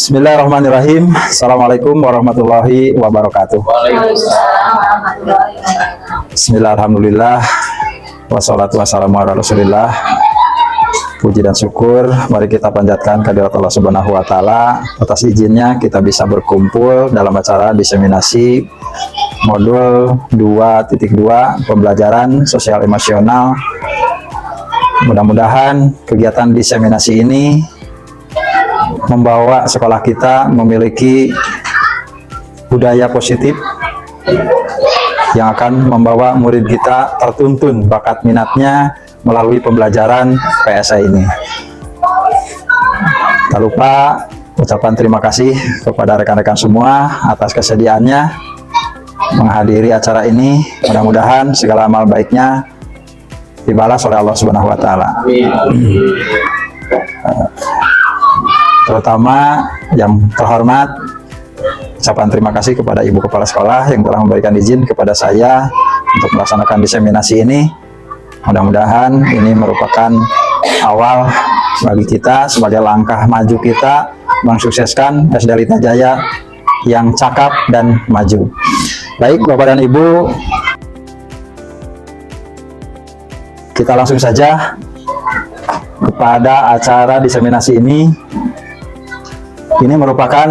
Bismillahirrahmanirrahim. Assalamualaikum warahmatullahi wabarakatuh. Bismillahirrahmanirrahim. Wassalatu wassalamu ala rasulillah. Puji dan syukur mari kita panjatkan kehadirat Allah Subhanahu wa taala atas izinnya kita bisa berkumpul dalam acara diseminasi modul 2.2 pembelajaran sosial emosional. Mudah-mudahan kegiatan diseminasi ini membawa sekolah kita memiliki budaya positif yang akan membawa murid kita tertuntun bakat minatnya melalui pembelajaran PSA ini. Tak lupa ucapan terima kasih kepada rekan-rekan semua atas kesediaannya menghadiri acara ini. Mudah-mudahan segala amal baiknya dibalas oleh Allah Subhanahu wa taala. Terutama yang terhormat, ucapan terima kasih kepada Ibu Kepala Sekolah yang telah memberikan izin kepada saya untuk melaksanakan diseminasi ini. Mudah-mudahan ini merupakan awal bagi kita sebagai langkah maju kita mensukseskan SD Lita Jaya yang cakap dan maju. Baik Bapak dan Ibu, kita langsung saja kepada acara diseminasi ini. Ini merupakan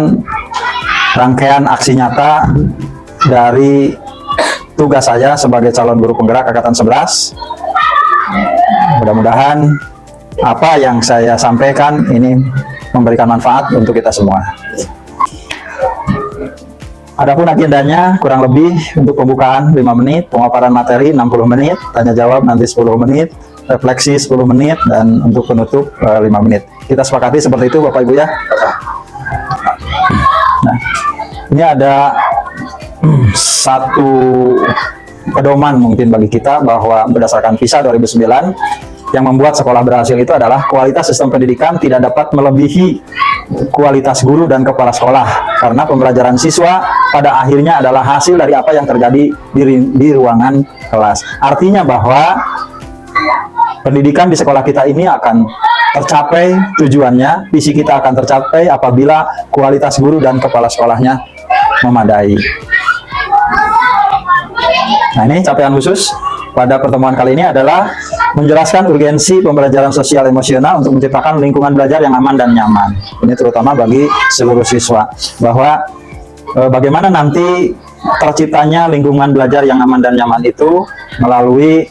rangkaian aksi nyata dari tugas saya sebagai calon guru penggerak Angkatan 11. Mudah-mudahan apa yang saya sampaikan ini memberikan manfaat untuk kita semua. Adapun agendanya kurang lebih untuk pembukaan 5 menit, pemaparan materi 60 menit, tanya jawab nanti 10 menit, refleksi 10 menit, dan untuk penutup 5 menit. Kita sepakati seperti itu Bapak Ibu ya. Nah, ini ada satu pedoman mungkin bagi kita bahwa berdasarkan PISA 2009 yang membuat sekolah berhasil itu adalah kualitas sistem pendidikan tidak dapat melebihi kualitas guru dan kepala sekolah, karena pembelajaran siswa pada akhirnya adalah hasil dari apa yang terjadi di ruangan kelas. Artinya bahwa pendidikan di sekolah kita ini akan tercapai tujuannya, visi kita akan tercapai apabila kualitas guru dan kepala sekolahnya memadai. Nah, ini capaian khusus pada pertemuan kali ini adalah menjelaskan urgensi pembelajaran sosial emosional untuk menciptakan lingkungan belajar yang aman dan nyaman. Ini terutama bagi seluruh siswa, bahwa bagaimana nanti terciptanya lingkungan belajar yang aman dan nyaman itu melalui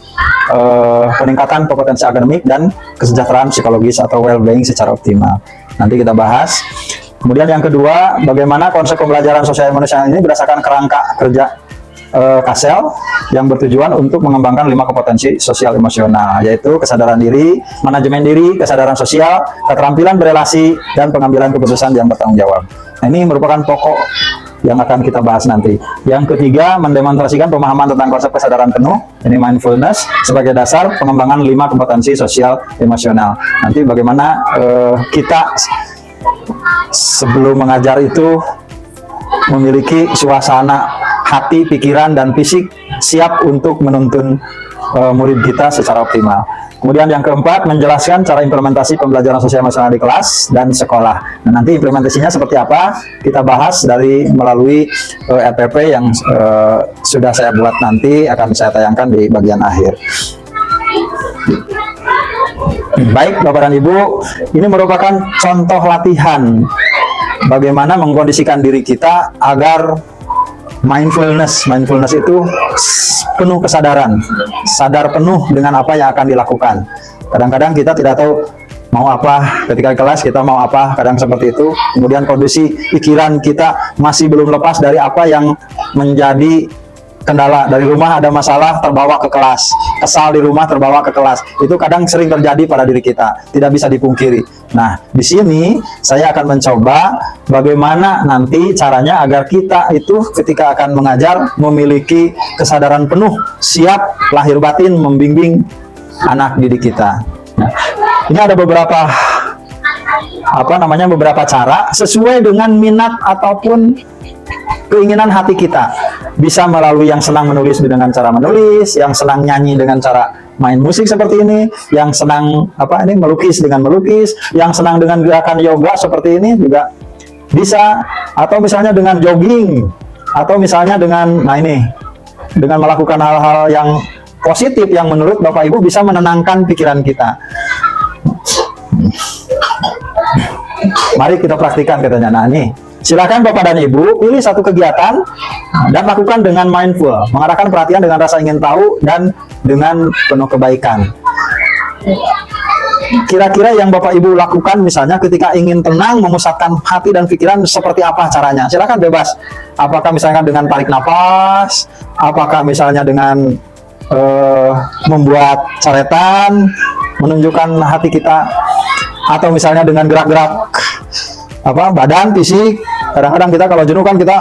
peningkatan kompetensi akademik dan kesejahteraan psikologis atau well-being secara optimal. Nanti kita bahas. Kemudian yang kedua, bagaimana konsep pembelajaran sosial emosional ini berdasarkan kerangka kerja KASEL yang bertujuan untuk mengembangkan 5 kompetensi sosial emosional, yaitu kesadaran diri, manajemen diri, kesadaran sosial, keterampilan berelasi, dan pengambilan keputusan yang bertanggung jawab. Nah, ini merupakan pokok yang akan kita bahas nanti. Yang ketiga, mendemonstrasikan pemahaman tentang konsep kesadaran penuh, ini mindfulness, sebagai dasar pengembangan 5 kompetensi sosial emosional. Nanti bagaimana kita sebelum mengajar itu memiliki suasana hati, pikiran, dan fisik siap untuk menuntun murid kita secara optimal. Kemudian yang keempat, menjelaskan cara implementasi pembelajaran sosial emosional di kelas dan sekolah. Nah, nanti implementasinya seperti apa kita bahas melalui RPP yang sudah saya buat, nanti akan saya tayangkan di bagian akhir. Baik Bapak dan Ibu, ini merupakan contoh latihan bagaimana mengkondisikan diri kita agar mindfulness itu penuh kesadaran, sadar penuh dengan apa yang akan dilakukan. Kadang-kadang kita tidak tahu mau apa ketika kelas, kita mau apa, kadang seperti itu. Kemudian kondisi pikiran kita masih belum lepas dari apa yang menjadi kendala. Dari rumah ada masalah terbawa ke kelas, kesal di rumah terbawa ke kelas. Itu kadang sering terjadi pada diri kita, tidak bisa dipungkiri. Nah, di sini saya akan mencoba bagaimana nanti caranya agar kita itu ketika akan mengajar memiliki kesadaran penuh, siap lahir batin membimbing anak didik kita. Nah, ini ada beberapa beberapa cara sesuai dengan minat ataupun keinginan hati kita. Bisa melalui yang senang menulis dengan cara menulis, yang senang nyanyi dengan cara main musik seperti ini, yang senang melukis dengan melukis, yang senang dengan gerakan yoga seperti ini juga bisa, atau misalnya dengan jogging, atau misalnya dengan, nah ini, dengan melakukan hal-hal yang positif yang menurut Bapak Ibu bisa menenangkan pikiran kita. Mari kita praktikan katanya. Nah nih, silakan Bapak dan Ibu pilih satu kegiatan dan lakukan dengan mindful, mengarahkan perhatian dengan rasa ingin tahu dan dengan penuh kebaikan. Kira-kira yang Bapak Ibu lakukan misalnya ketika ingin tenang, memusatkan hati dan pikiran, seperti apa caranya? Silakan bebas. Apakah misalnya dengan tarik nafas, apakah misalnya dengan membuat coretan, menunjukkan hati kita, atau misalnya dengan gerak-gerak badan, fisik. Kadang-kadang kita kalau jenuh kan kita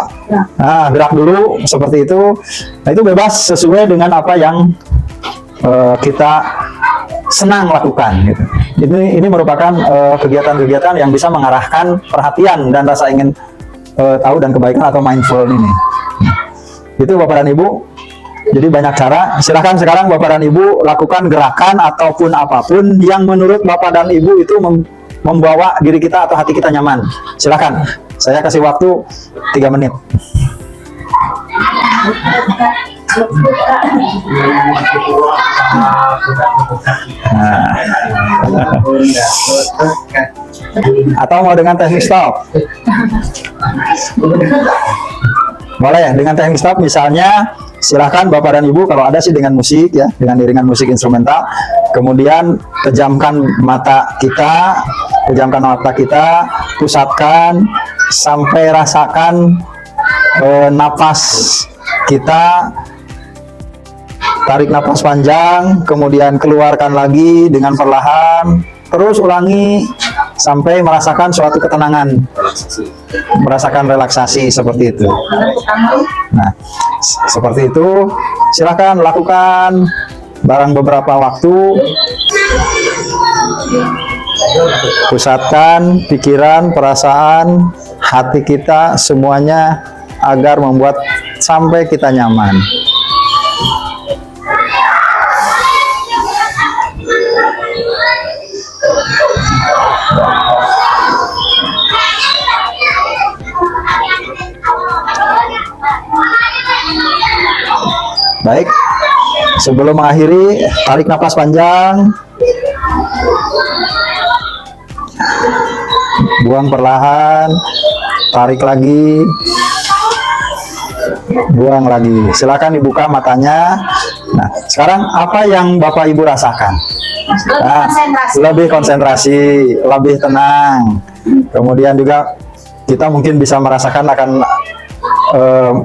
gerak dulu seperti itu. Nah itu bebas sesuai dengan apa yang kita senang lakukan gitu. Ini merupakan kegiatan-kegiatan yang bisa mengarahkan perhatian dan rasa ingin tahu dan kebaikan atau mindful ini. Itu Bapak dan Ibu. Jadi banyak cara. Silahkan sekarang Bapak dan Ibu lakukan gerakan ataupun apapun yang menurut Bapak dan Ibu itu membawa diri kita atau hati kita nyaman. Silahkan. Saya kasih waktu 3 menit. Atau mau dengan teknik stop? Boleh dengan teknik stop, misalnya silahkan Bapak dan Ibu kalau ada sih dengan musik ya, dengan iringan musik instrumental. Kemudian pejamkan mata kita, pusatkan sampai rasakan napas kita. Tarik napas panjang, kemudian keluarkan lagi dengan perlahan. Terus ulangi sampai merasakan suatu ketenangan, merasakan relaksasi seperti itu. Nah, seperti itu. Silahkan lakukan barang beberapa waktu. Pusatkan pikiran, perasaan, hati kita semuanya agar membuat sampai kita nyaman. Baik, sebelum mengakhiri, tarik napas panjang, buang perlahan, tarik lagi, buang lagi. Silakan dibuka matanya. Nah, sekarang apa yang Bapak Ibu rasakan? Lebih konsentrasi, lebih tenang. Kemudian juga kita mungkin bisa merasakan akan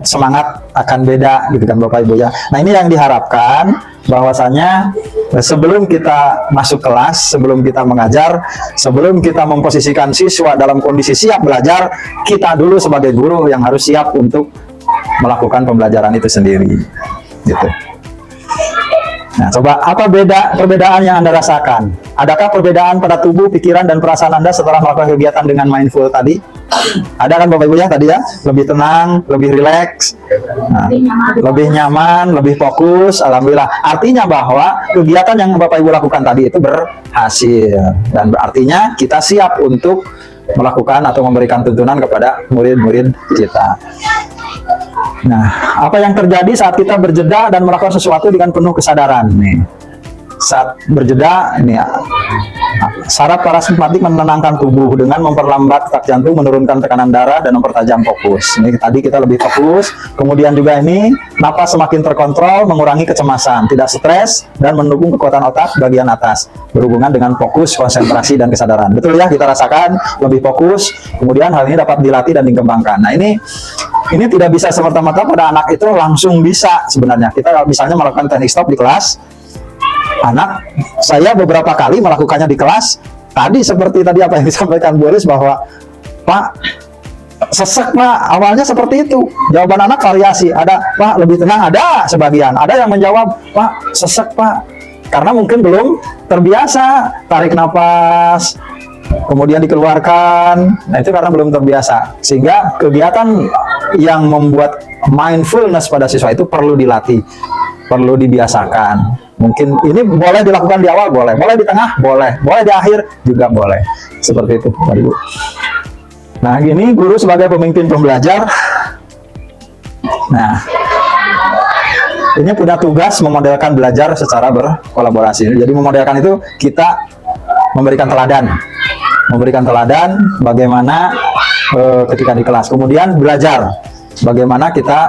semangat akan beda gitu kan Bapak Ibu ya. Nah ini yang diharapkan, bahwasanya sebelum kita masuk kelas, sebelum kita mengajar, sebelum kita memposisikan siswa dalam kondisi siap belajar, kita dulu sebagai guru yang harus siap untuk melakukan pembelajaran itu sendiri gitu. Nah, coba apa perbedaan yang Anda rasakan? Adakah perbedaan pada tubuh, pikiran, dan perasaan Anda setelah melakukan kegiatan dengan mindful tadi? Ada kan Bapak Ibu ya tadi ya? Lebih tenang, lebih rileks, lebih nyaman, lebih fokus. Alhamdulillah. Artinya bahwa kegiatan yang Bapak Ibu lakukan tadi itu berhasil. Dan artinya kita siap untuk melakukan atau memberikan tuntunan kepada murid-murid kita. Nah, apa yang terjadi saat kita berjeda dan melakukan sesuatu dengan penuh kesadaran nih? Saat berjeda nih, saraf parasimpatik menenangkan tubuh dengan memperlambat detak jantung, menurunkan tekanan darah, dan mempertajam fokus. Ini tadi kita lebih fokus. Kemudian juga ini napas semakin terkontrol, mengurangi kecemasan, tidak stres, dan mendukung kekuatan otak bagian atas berhubungan dengan fokus, konsentrasi, dan kesadaran. Betul ya, kita rasakan lebih fokus. Kemudian hal ini dapat dilatih dan dikembangkan. Nah ini tidak bisa semerta-merta pada anak itu langsung bisa sebenarnya. Kita misalnya melakukan teknik stop di kelas. Anak saya beberapa kali melakukannya di kelas. Tadi seperti tadi apa yang disampaikan Bu Elis bahwa Pak sesek Pak, awalnya seperti itu. Jawaban anak variasi. Ada Pak lebih tenang, ada sebagian. Ada yang menjawab Pak sesek Pak, karena mungkin belum terbiasa tarik napas kemudian dikeluarkan. Nah itu karena belum terbiasa, sehingga kegiatan yang membuat mindfulness pada siswa itu perlu dilatih, perlu dibiasakan. Mungkin ini boleh dilakukan di awal, boleh di tengah, boleh di akhir juga boleh. Seperti itu, Bapak Ibu. Nah, gini guru sebagai pemimpin pembelajar. Nah, ini punya tugas memodelkan belajar secara berkolaborasi. Jadi memodelkan itu kita memberikan teladan bagaimana ketika di kelas. Kemudian belajar bagaimana kita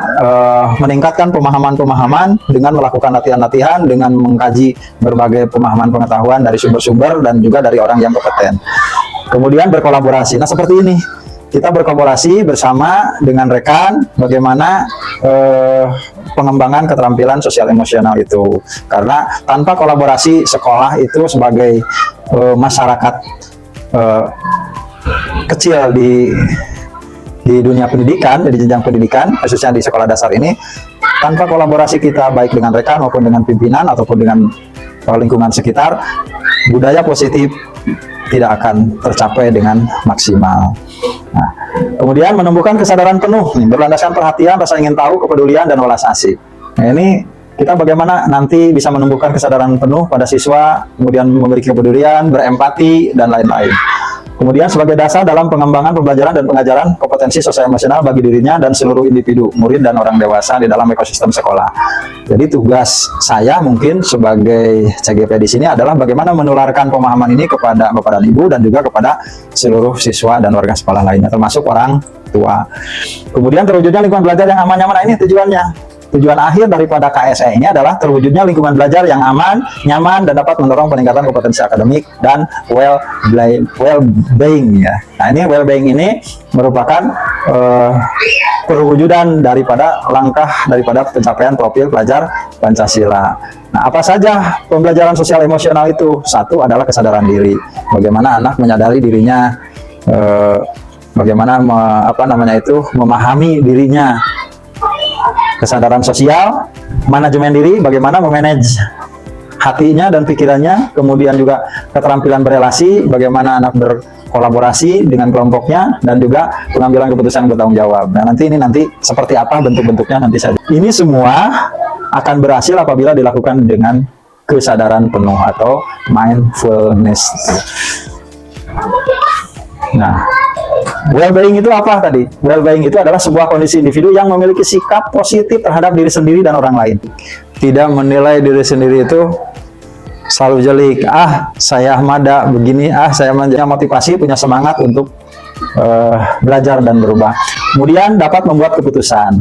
meningkatkan pemahaman-pemahaman dengan melakukan latihan-latihan, dengan mengkaji berbagai pemahaman pengetahuan dari sumber-sumber dan juga dari orang yang kompeten. Kemudian berkolaborasi. Nah, seperti ini. Kita berkolaborasi bersama dengan rekan bagaimana pengembangan keterampilan sosial emosional itu. Karena tanpa kolaborasi sekolah itu sebagai masyarakat kecil di dunia pendidikan, di jenjang pendidikan, khususnya di sekolah dasar ini, tanpa kolaborasi kita baik dengan rekan maupun dengan pimpinan ataupun dengan lingkungan sekitar, budaya positif tidak akan tercapai dengan maksimal. Nah, kemudian menumbuhkan kesadaran penuh, berlandaskan perhatian, rasa ingin tahu, kepedulian, dan welas asih. Nah, ini kita bagaimana nanti bisa menumbuhkan kesadaran penuh pada siswa, kemudian memiliki kepedulian, berempati, dan lain-lain. Kemudian sebagai dasar dalam pengembangan pembelajaran dan pengajaran kompetensi sosial emosional bagi dirinya dan seluruh individu, murid dan orang dewasa di dalam ekosistem sekolah. Jadi tugas saya mungkin sebagai CGP di sini adalah bagaimana menularkan pemahaman ini kepada Bapak dan Ibu dan juga kepada seluruh siswa dan warga sekolah lainnya, termasuk orang tua. Kemudian terwujudnya lingkungan belajar yang aman nyaman, ini tujuannya. Tujuan akhir daripada KSE ini adalah terwujudnya lingkungan belajar yang aman, nyaman, dan dapat mendorong peningkatan kompetensi akademik dan well-being ya. Nah, ini well-being ini merupakan perwujudan daripada langkah daripada pencapaian profil pelajar Pancasila. Nah, apa saja pembelajaran sosial emosional itu? Satu adalah kesadaran diri. Bagaimana anak menyadari dirinya, bagaimana memahami dirinya. Kesadaran sosial, manajemen diri, bagaimana memanage hatinya dan pikirannya, kemudian juga keterampilan berelasi, bagaimana anak berkolaborasi dengan kelompoknya, dan juga pengambilan keputusan bertanggung jawab. Nah, nanti seperti apa bentuk-bentuknya nanti saja. Ini semua akan berhasil apabila dilakukan dengan kesadaran penuh atau mindfulness. Nah, well-being itu apa tadi? Well-being itu adalah sebuah kondisi individu yang memiliki sikap positif terhadap diri sendiri dan orang lain. Tidak menilai diri sendiri itu selalu jelik. Saya mada begini. Saya punya motivasi, punya semangat untuk belajar dan berubah. Kemudian dapat membuat keputusan.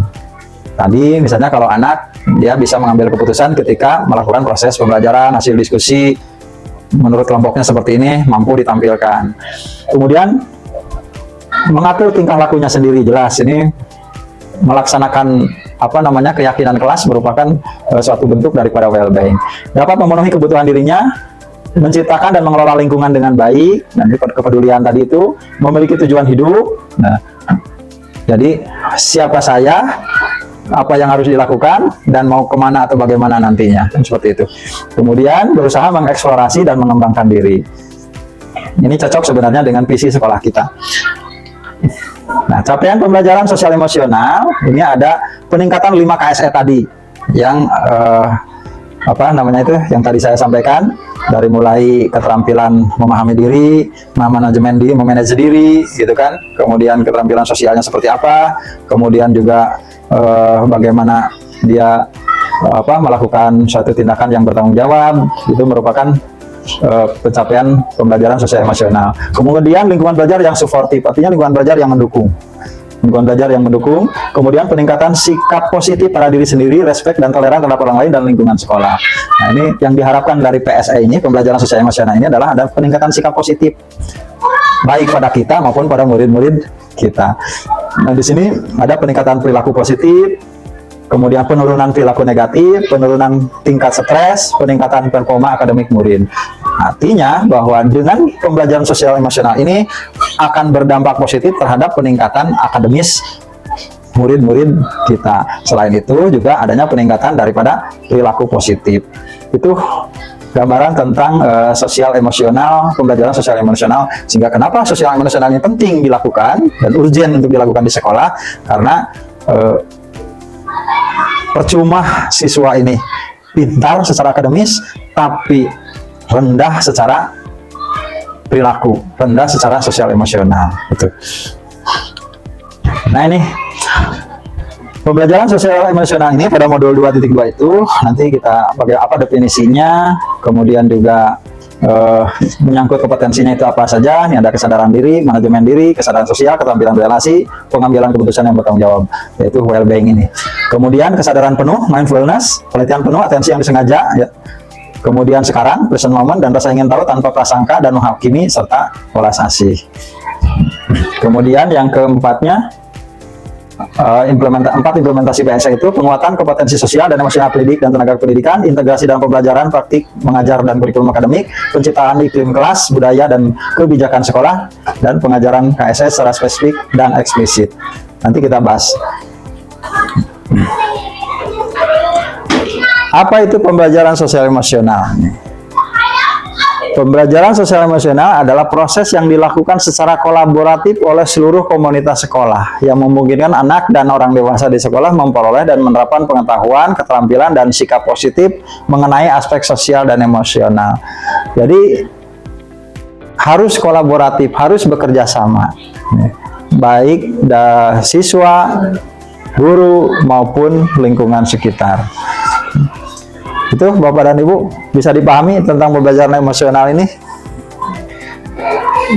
Tadi misalnya kalau anak, dia bisa mengambil keputusan ketika melakukan proses pembelajaran, hasil diskusi, menurut kelompoknya seperti ini, mampu ditampilkan. Kemudian mengatur tingkah lakunya sendiri, jelas ini melaksanakan keyakinan kelas merupakan suatu bentuk daripada well-being. Dapat memenuhi kebutuhan dirinya, menciptakan dan mengelola lingkungan dengan baik, dan kepedulian tadi itu memiliki tujuan hidup. Nah, jadi siapa saya, apa yang harus dilakukan, dan mau kemana atau bagaimana nantinya, seperti itu. Kemudian berusaha mengeksplorasi dan mengembangkan diri. Ini cocok sebenarnya dengan visi sekolah kita. Nah, capaian pembelajaran sosial emosional ini ada peningkatan 5 KSE tadi yang yang tadi saya sampaikan, dari mulai keterampilan memahami diri, manajemen diri, memanage diri, gitu kan. Kemudian keterampilan sosialnya seperti apa, kemudian juga bagaimana dia melakukan suatu tindakan yang bertanggung jawab, itu merupakan pencapaian pembelajaran sosial emosional. Kemudian lingkungan belajar yang suportif, artinya lingkungan belajar yang mendukung. Lingkungan belajar yang mendukung, kemudian peningkatan sikap positif pada diri sendiri, respek dan toleran terhadap orang lain dan lingkungan sekolah. Nah, ini yang diharapkan dari PSE ini, pembelajaran sosial emosional ini adalah ada peningkatan sikap positif, baik pada kita maupun pada murid-murid kita. Nah, di sini ada peningkatan perilaku positif, kemudian penurunan perilaku negatif, penurunan tingkat stres, peningkatan performa akademik murid. Artinya bahwa dengan pembelajaran sosial emosional ini akan berdampak positif terhadap peningkatan akademis murid-murid kita. Selain itu juga adanya peningkatan daripada perilaku positif. Itu gambaran tentang sosial emosional, pembelajaran sosial emosional. Sehingga kenapa sosial emosional ini penting dilakukan dan urgent untuk dilakukan di sekolah, karena percuma siswa ini pintar secara akademis tapi rendah secara perilaku, rendah secara sosial emosional. Gitu. Nah ini pembelajaran sosial emosional ini pada modul 2.2 itu nanti kita pakai apa definisinya, kemudian juga menyangkut kompetensinya itu apa saja. Ini ada kesadaran diri, manajemen diri, kesadaran sosial, keterampilan relasi, pengambilan keputusan yang bertanggung jawab, yaitu well-being ini. Kemudian kesadaran penuh, mindfulness, pelatihan penuh, atensi yang disengaja, ya. Kemudian sekarang, present moment, dan rasa ingin tahu tanpa prasangka dan menghakimi, serta welas asih. Kemudian yang keempatnya, implementasi PSE itu penguatan kompetensi sosial dan emosional pendidik dan tenaga pendidikan, integrasi dalam pembelajaran, praktik mengajar dan kurikulum akademik, penciptaan iklim kelas, budaya dan kebijakan sekolah, dan pengajaran KSE secara spesifik dan eksplisit. Nanti kita bahas. Apa itu pembelajaran sosial emosional? Pembelajaran sosial emosional adalah proses yang dilakukan secara kolaboratif oleh seluruh komunitas sekolah yang memungkinkan anak dan orang dewasa di sekolah memperoleh dan menerapkan pengetahuan, keterampilan, dan sikap positif mengenai aspek sosial dan emosional. Jadi harus kolaboratif, harus bekerja sama, baik siswa, guru, maupun lingkungan sekitar. Itu Bapak dan Ibu bisa dipahami tentang pembelajaran emosional ini,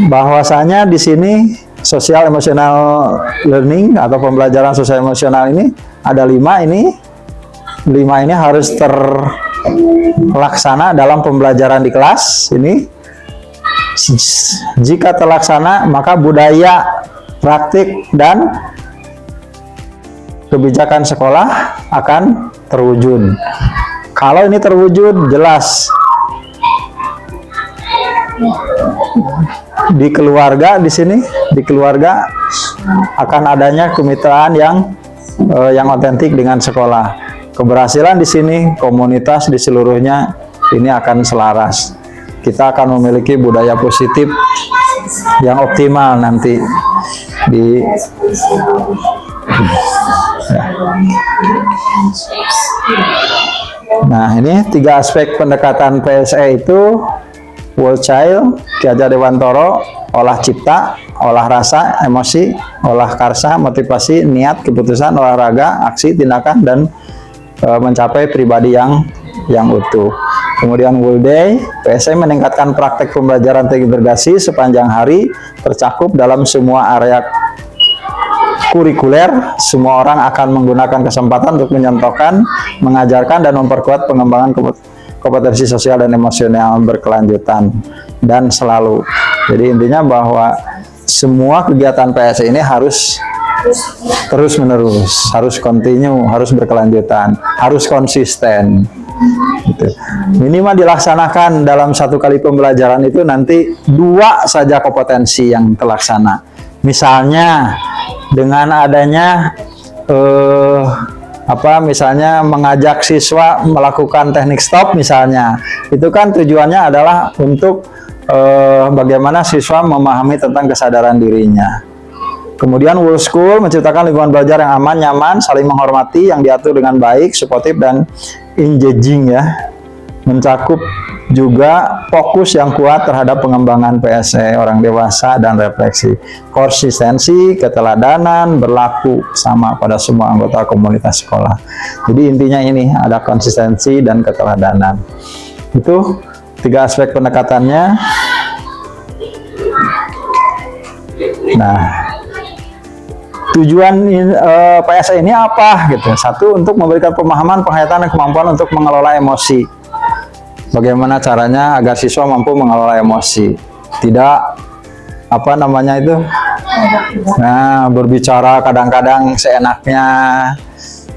bahwasanya di sini social emotional learning atau pembelajaran sosial emosional ini ada 5 ini. 5 ini harus terlaksana dalam pembelajaran di kelas ini. Jika terlaksana, maka budaya, praktik, dan kebijakan sekolah akan terwujud. Kalau ini terwujud, jelas di keluarga, di sini di keluarga akan adanya kemitraan yang otentik dengan sekolah. Keberhasilan di sini, komunitas di seluruhnya ini akan selaras. Kita akan memiliki budaya positif yang optimal nanti di Nah, ini 3 aspek pendekatan PSE itu: World Child, Ki Hajar Dewantoro, olah cipta, olah rasa, emosi, olah karsa, motivasi, niat, keputusan, olahraga, aksi, tindakan, dan mencapai pribadi yang utuh. Kemudian World Day, PSE meningkatkan praktek pembelajaran terintegrasi sepanjang hari, tercakup dalam semua area kurikuler. Semua orang akan menggunakan kesempatan untuk menyontohkan, mengajarkan, dan memperkuat pengembangan kompetensi sosial dan emosional berkelanjutan dan selalu. Jadi intinya bahwa semua kegiatan PSE ini harus terus menerus, harus continue, harus berkelanjutan, harus konsisten. Gitu. Minimal dilaksanakan dalam 1 kali pembelajaran itu nanti 2 saja kompetensi yang terlaksana. Misalnya dengan adanya misalnya mengajak siswa melakukan teknik stop misalnya, itu kan tujuannya adalah untuk bagaimana siswa memahami tentang kesadaran dirinya. Kemudian World School menciptakan lingkungan belajar yang aman, nyaman, saling menghormati, yang diatur dengan baik, suportif, dan engaging, ya. Mencakup juga fokus yang kuat terhadap pengembangan PSE orang dewasa dan refleksi. Konsistensi, keteladanan berlaku sama pada semua anggota komunitas sekolah. Jadi intinya ini, ada konsistensi dan keteladanan. Itu 3 aspek pendekatannya. Nah, tujuan PSE ini apa gitu? 1, untuk memberikan pemahaman, penghayatan, dan kemampuan untuk mengelola emosi. Bagaimana caranya agar siswa mampu mengelola emosi, tidak berbicara kadang-kadang seenaknya.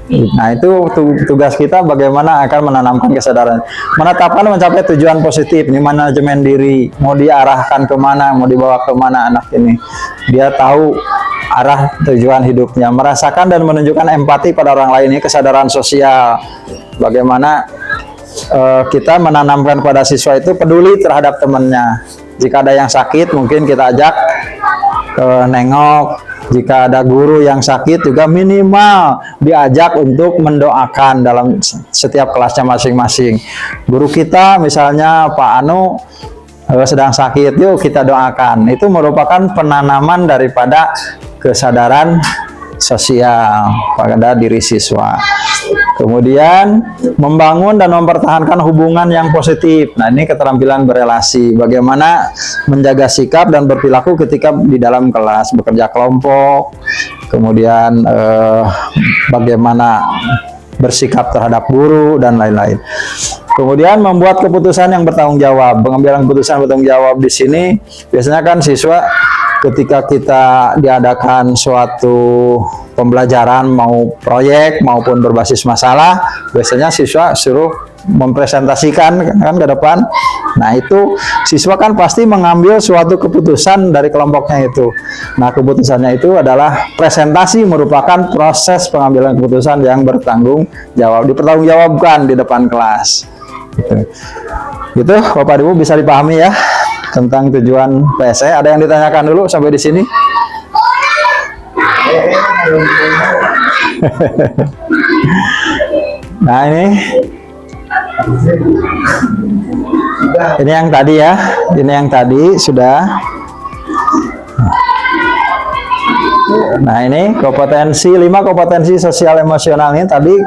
Nah, itu tugas kita, bagaimana akan menanamkan kesadaran, menetapkan, mencapai tujuan positif. Ini manajemen diri, mau diarahkan kemana, mau dibawa kemana anak ini, dia tahu arah tujuan hidupnya, merasakan dan menunjukkan empati pada orang lain. Ini kesadaran sosial, bagaimana kita menanamkan pada siswa itu peduli terhadap temannya. Jika ada yang sakit, mungkin kita ajak nengok. Jika ada guru yang sakit, juga minimal diajak untuk mendoakan dalam setiap kelasnya masing-masing. Guru kita misalnya Pak Anu sedang sakit, yuk kita doakan. Itu merupakan penanaman daripada kesadaran sosial pada diri siswa. Kemudian membangun dan mempertahankan hubungan yang positif. Nah, ini keterampilan berelasi. Bagaimana menjaga sikap dan berperilaku ketika di dalam kelas, bekerja kelompok. Kemudian bagaimana bersikap terhadap guru dan lain-lain. Kemudian membuat keputusan yang bertanggung jawab. Pengambilan keputusan bertanggung jawab di sini biasanya kan siswa ketika kita diadakan suatu pembelajaran mau proyek maupun berbasis masalah, biasanya siswa suruh mempresentasikan kan ke depan. Nah, itu siswa kan pasti mengambil suatu keputusan dari kelompoknya itu. Nah, keputusannya itu adalah presentasi, merupakan proses pengambilan keputusan yang bertanggung jawab, dipertanggungjawabkan di depan kelas. Gitu Bapak Ibu, bisa dipahami ya tentang tujuan PSE. Ada yang ditanyakan dulu sampai di sini? Nah, ini yang tadi ya, ini yang tadi sudah. Nah, ini kompetensi 5 kompetensi sosial emosional ini tadi.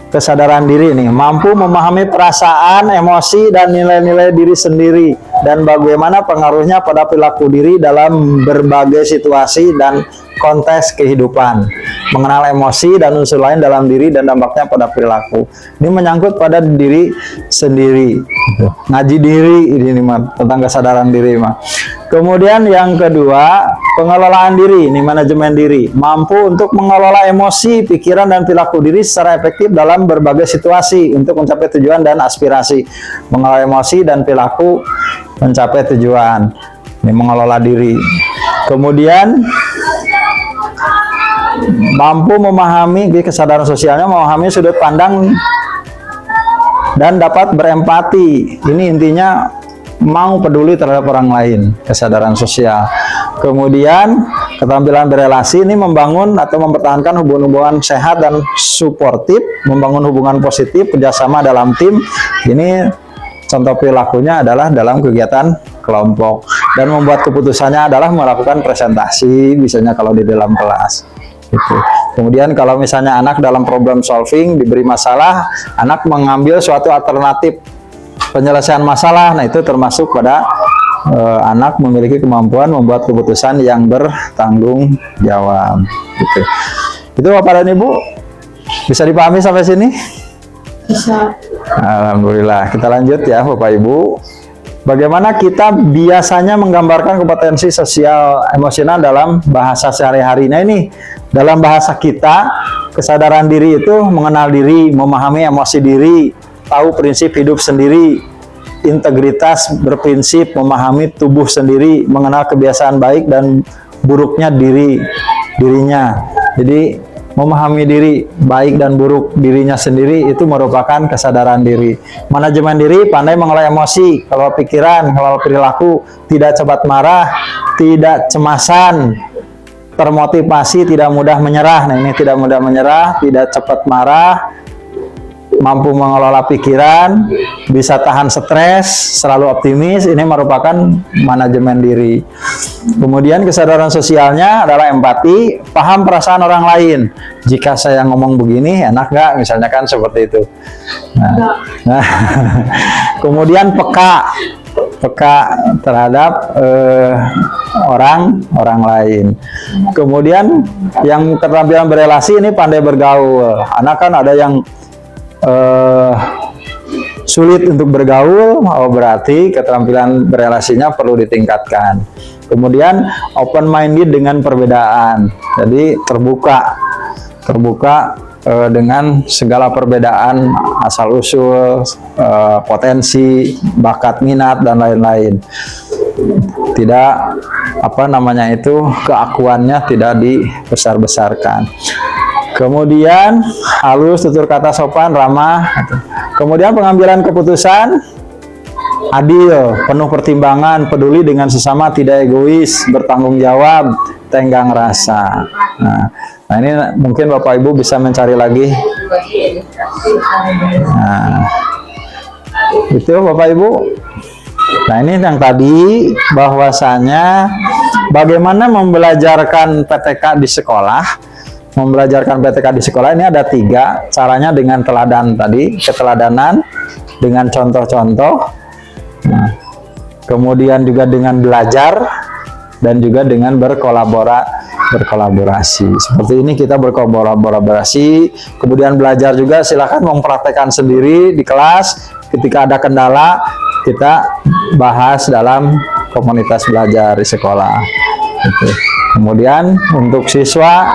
Kesadaran diri nih, mampu memahami perasaan, emosi, dan nilai-nilai diri sendiri, dan bagaimana pengaruhnya pada perilaku diri dalam berbagai situasi dan konteks kehidupan. Mengenal emosi dan unsur lain dalam diri dan dampaknya pada perilaku. Ini menyangkut pada diri sendiri. Ngaji diri ini mah, tentang kesadaran diri mah. Kemudian yang kedua, pengelolaan diri, ini manajemen diri. Mampu untuk mengelola emosi, pikiran, dan perilaku diri secara efektif dalam berbagai situasi untuk mencapai tujuan dan aspirasi. Mengelola emosi dan perilaku mencapai tujuan. Ini mengelola diri. Kemudian mampu memahami, di kesadaran sosialnya memahami sudut pandang dan dapat berempati. Ini intinya mau peduli terhadap orang lain, kesadaran sosial. Kemudian keterampilan berelasi ini membangun atau mempertahankan hubungan sehat dan suportif, membangun hubungan positif, kerjasama dalam tim. Ini contoh perilakunya adalah dalam kegiatan kelompok, dan membuat keputusannya adalah melakukan presentasi, biasanya kalau di dalam kelas. Gitu. Kemudian kalau misalnya anak dalam problem solving diberi masalah, anak mengambil suatu alternatif penyelesaian masalah. Nah, itu termasuk pada anak memiliki kemampuan membuat keputusan yang bertanggung jawab. Gitu. Itu Bapak dan Ibu, bisa dipahami sampai sini? Bisa. Alhamdulillah. Kita lanjut ya Bapak Ibu. Bagaimana kita biasanya menggambarkan kompetensi sosial emosional dalam bahasa sehari-hari. Nah, ini dalam bahasa kita, kesadaran diri itu mengenal diri, memahami emosi diri, tahu prinsip hidup sendiri, integritas berprinsip, memahami tubuh sendiri, mengenal kebiasaan baik dan buruknya dirinya. Jadi memahami diri, baik dan buruk dirinya sendiri, itu merupakan kesadaran diri. Manajemen diri, pandai mengelola emosi, kelola pikiran, kelola perilaku, tidak cepat marah, tidak cemasan, termotivasi, tidak mudah menyerah. Nah, ini tidak mudah menyerah, tidak cepat marah, mampu mengelola pikiran, bisa tahan stres, selalu optimis. Ini merupakan manajemen diri. Kemudian kesadaran sosialnya adalah empati, paham perasaan orang lain. Jika saya ngomong begini, enak nggak? Misalnya kan seperti itu. Nah, kemudian peka terhadap orang lain. Kemudian yang keterampilan berelasi ini pandai bergaul. Anak kan ada yang sulit untuk bergaul, berarti keterampilan berelasinya perlu ditingkatkan. Kemudian open minded dengan perbedaan, jadi terbuka dengan segala perbedaan asal usul, potensi, bakat, minat, dan lain-lain. Tidak keakuannya tidak dibesar-besarkan. Kemudian halus, tutur kata sopan, ramah. Kemudian pengambilan keputusan adil, penuh pertimbangan, peduli dengan sesama, tidak egois, bertanggung jawab, tenggang rasa. Nah, ini mungkin Bapak Ibu bisa mencari lagi. Nah, itu Bapak Ibu. Nah, ini yang tadi bahwasanya bagaimana membelajarkan PTK di sekolah membelajarkan PTK di sekolah ini ada 3 caranya, dengan teladan tadi, keteladanan, dengan contoh-contoh, nah, kemudian juga dengan belajar, dan juga dengan berkolaborasi. Seperti ini kita berkolaborasi, kemudian belajar juga silahkan mempraktekkan sendiri di kelas. Ketika ada kendala kita bahas dalam komunitas belajar di sekolah. Gitu. Kemudian untuk siswa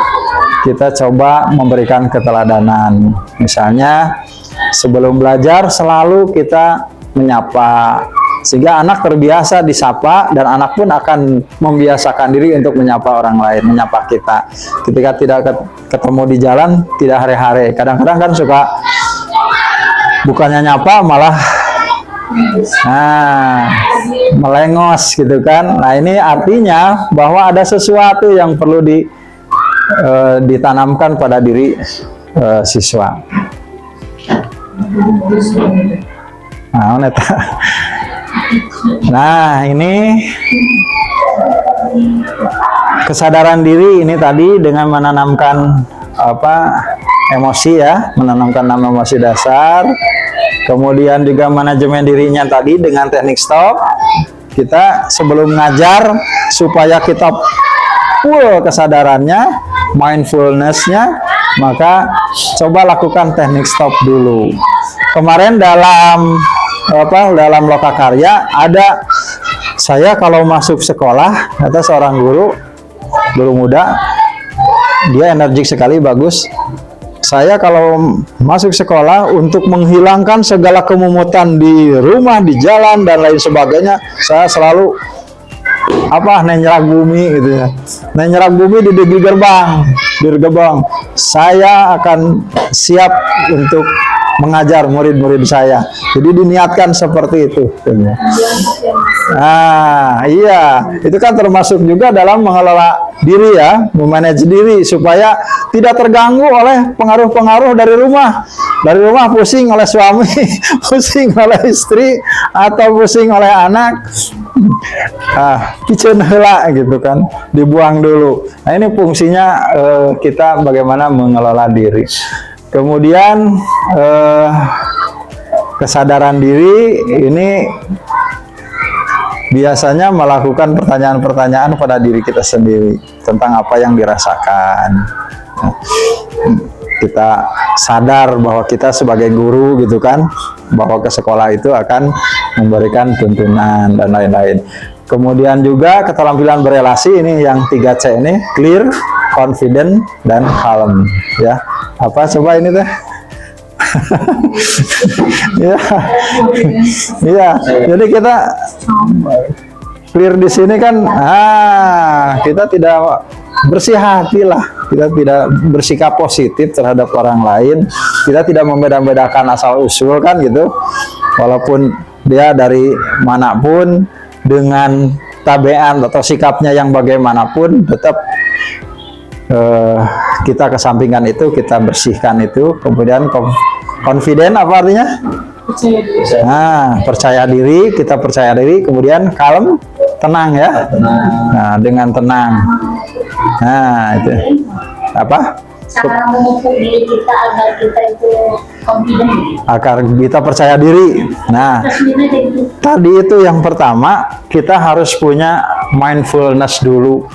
kita coba memberikan keteladanan. Misalnya sebelum belajar selalu kita menyapa, sehingga anak terbiasa disapa dan anak pun akan membiasakan diri untuk menyapa orang lain, menyapa kita. Ketika tidak ketemu di jalan, tidak hare-hare. Kadang-kadang kan suka bukannya nyapa malah melengos gitu kan. Nah, ini artinya bahwa ada sesuatu yang perlu ditanamkan pada diri siswa. Nah, ini kesadaran diri ini tadi dengan menanamkan emosi ya, menanamkan 6 emosi dasar. Kemudian juga manajemen dirinya tadi dengan teknik stop. Kita sebelum ngajar supaya kita full kesadarannya, mindfulness-nya, maka coba lakukan teknik stop dulu. Kemarin dalam lokakarya ada, saya kalau masuk sekolah, kata seorang guru muda, dia energik sekali, bagus. Saya kalau masuk sekolah untuk menghilangkan segala kemumutan di rumah, di jalan dan lain sebagainya, saya selalu nenyerak bumi gitu ya. Nenyerak bumi di gerbang. Saya akan siap untuk mengajar murid-murid saya. Jadi diniatkan seperti itu. Nah, iya, itu kan termasuk juga dalam mengelola diri ya, memanage diri supaya tidak terganggu oleh pengaruh-pengaruh dari rumah. Dari rumah pusing oleh suami, pusing oleh istri, atau pusing oleh anak. Piceun heula gitu kan, dibuang dulu. Nah, ini fungsinya kita bagaimana mengelola diri. Kemudian kesadaran diri ini biasanya melakukan pertanyaan-pertanyaan pada diri kita sendiri tentang apa yang dirasakan. Kita sadar bahwa kita sebagai guru gitu kan, bahwa ke sekolah itu akan memberikan tuntunan dan lain-lain. Kemudian juga keterampilan berelasi, ini yang 3C ini, clear, confident, dan calm ya. Apa coba ini teh? Iya, jadi kita clear di sini kan, kita tidak bersih hati lah, kita tidak bersikap positif terhadap orang lain, kita tidak membeda-bedakan asal usul kan gitu, walaupun dia dari manapun, dengan tabiat atau sikapnya yang bagaimanapun, tetap kita kesampingkan itu, kita bersihkan itu. Kemudian confident apa artinya? Percaya diri, kita percaya diri. Kemudian calm, tenang ya. Nah, dengan tenang. Nah, itu apa? Cara memupuk diri kita agar kita itu confident, agar kita percaya diri. Nah, tadi itu yang pertama, kita harus punya mindfulness dulu.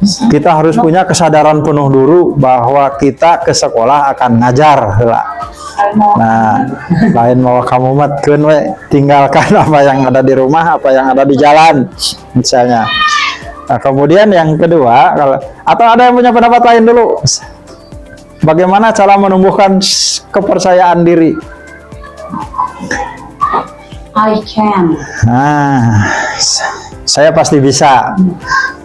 Kita harus punya kesadaran penuh dulu bahwa kita ke sekolah akan ngajar. Nah, lain mau kamu matkeun we, tinggalkan apa yang ada di rumah, apa yang ada di jalan misalnya. Nah, kemudian yang kedua, atau ada yang punya pendapat lain dulu? Bagaimana cara menumbuhkan kepercayaan diri? I can. Saya pasti bisa.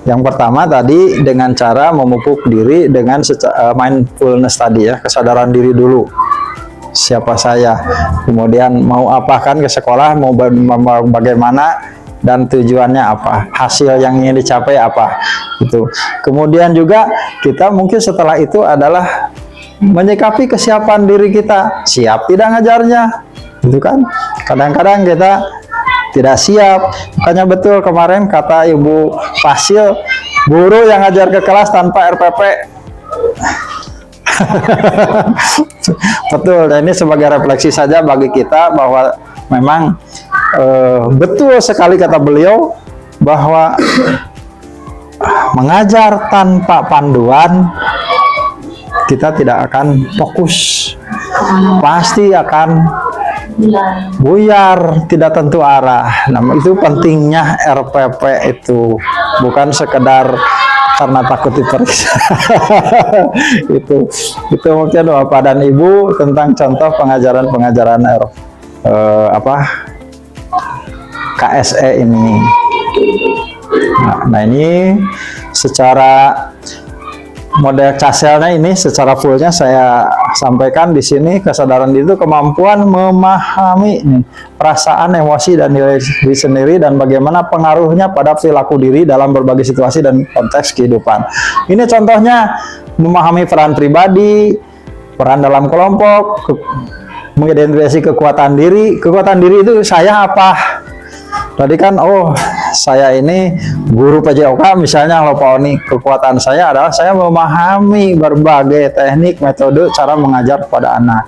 Yang pertama tadi dengan cara memupuk diri dengan mindfulness tadi ya, kesadaran diri dulu. Siapa saya? Kemudian mau apa kan ke sekolah, mau bagaimana, dan tujuannya apa? Hasil yang ingin dicapai apa? Gitu. Kemudian juga kita mungkin setelah itu adalah menyikapi kesiapan diri kita, siap tidak ngajarnya, gitu kan? Kadang-kadang kita tidak siap. Makanya betul kemarin kata Ibu Fasil, guru yang ngajar ke kelas tanpa RPP Betul, dan ini sebagai refleksi saja bagi kita bahwa memang betul sekali kata beliau bahwa mengajar tanpa panduan kita tidak akan fokus, pasti akan buyar, tidak tentu arah. Nah, itu pentingnya RPP itu, bukan sekedar karena takut diperiksa. itu mungkin Bapak dan Ibu tentang contoh pengajaran KSE ini. Nah, ini secara model caselnya ini secara fullnya saya sampaikan di sini. Kesadaran diri itu kemampuan memahami perasaan, emosi, dan nilai diri sendiri dan bagaimana pengaruhnya pada perilaku diri dalam berbagai situasi dan konteks kehidupan. Ini contohnya memahami peran pribadi, peran dalam kelompok, mengidentifikasi kekuatan diri. Kekuatan diri itu saya apa? Tadi kan, oh saya ini guru PJOK misalnya, kalau Pak Oni, kekuatan saya adalah saya memahami berbagai teknik, metode, cara mengajar kepada anak.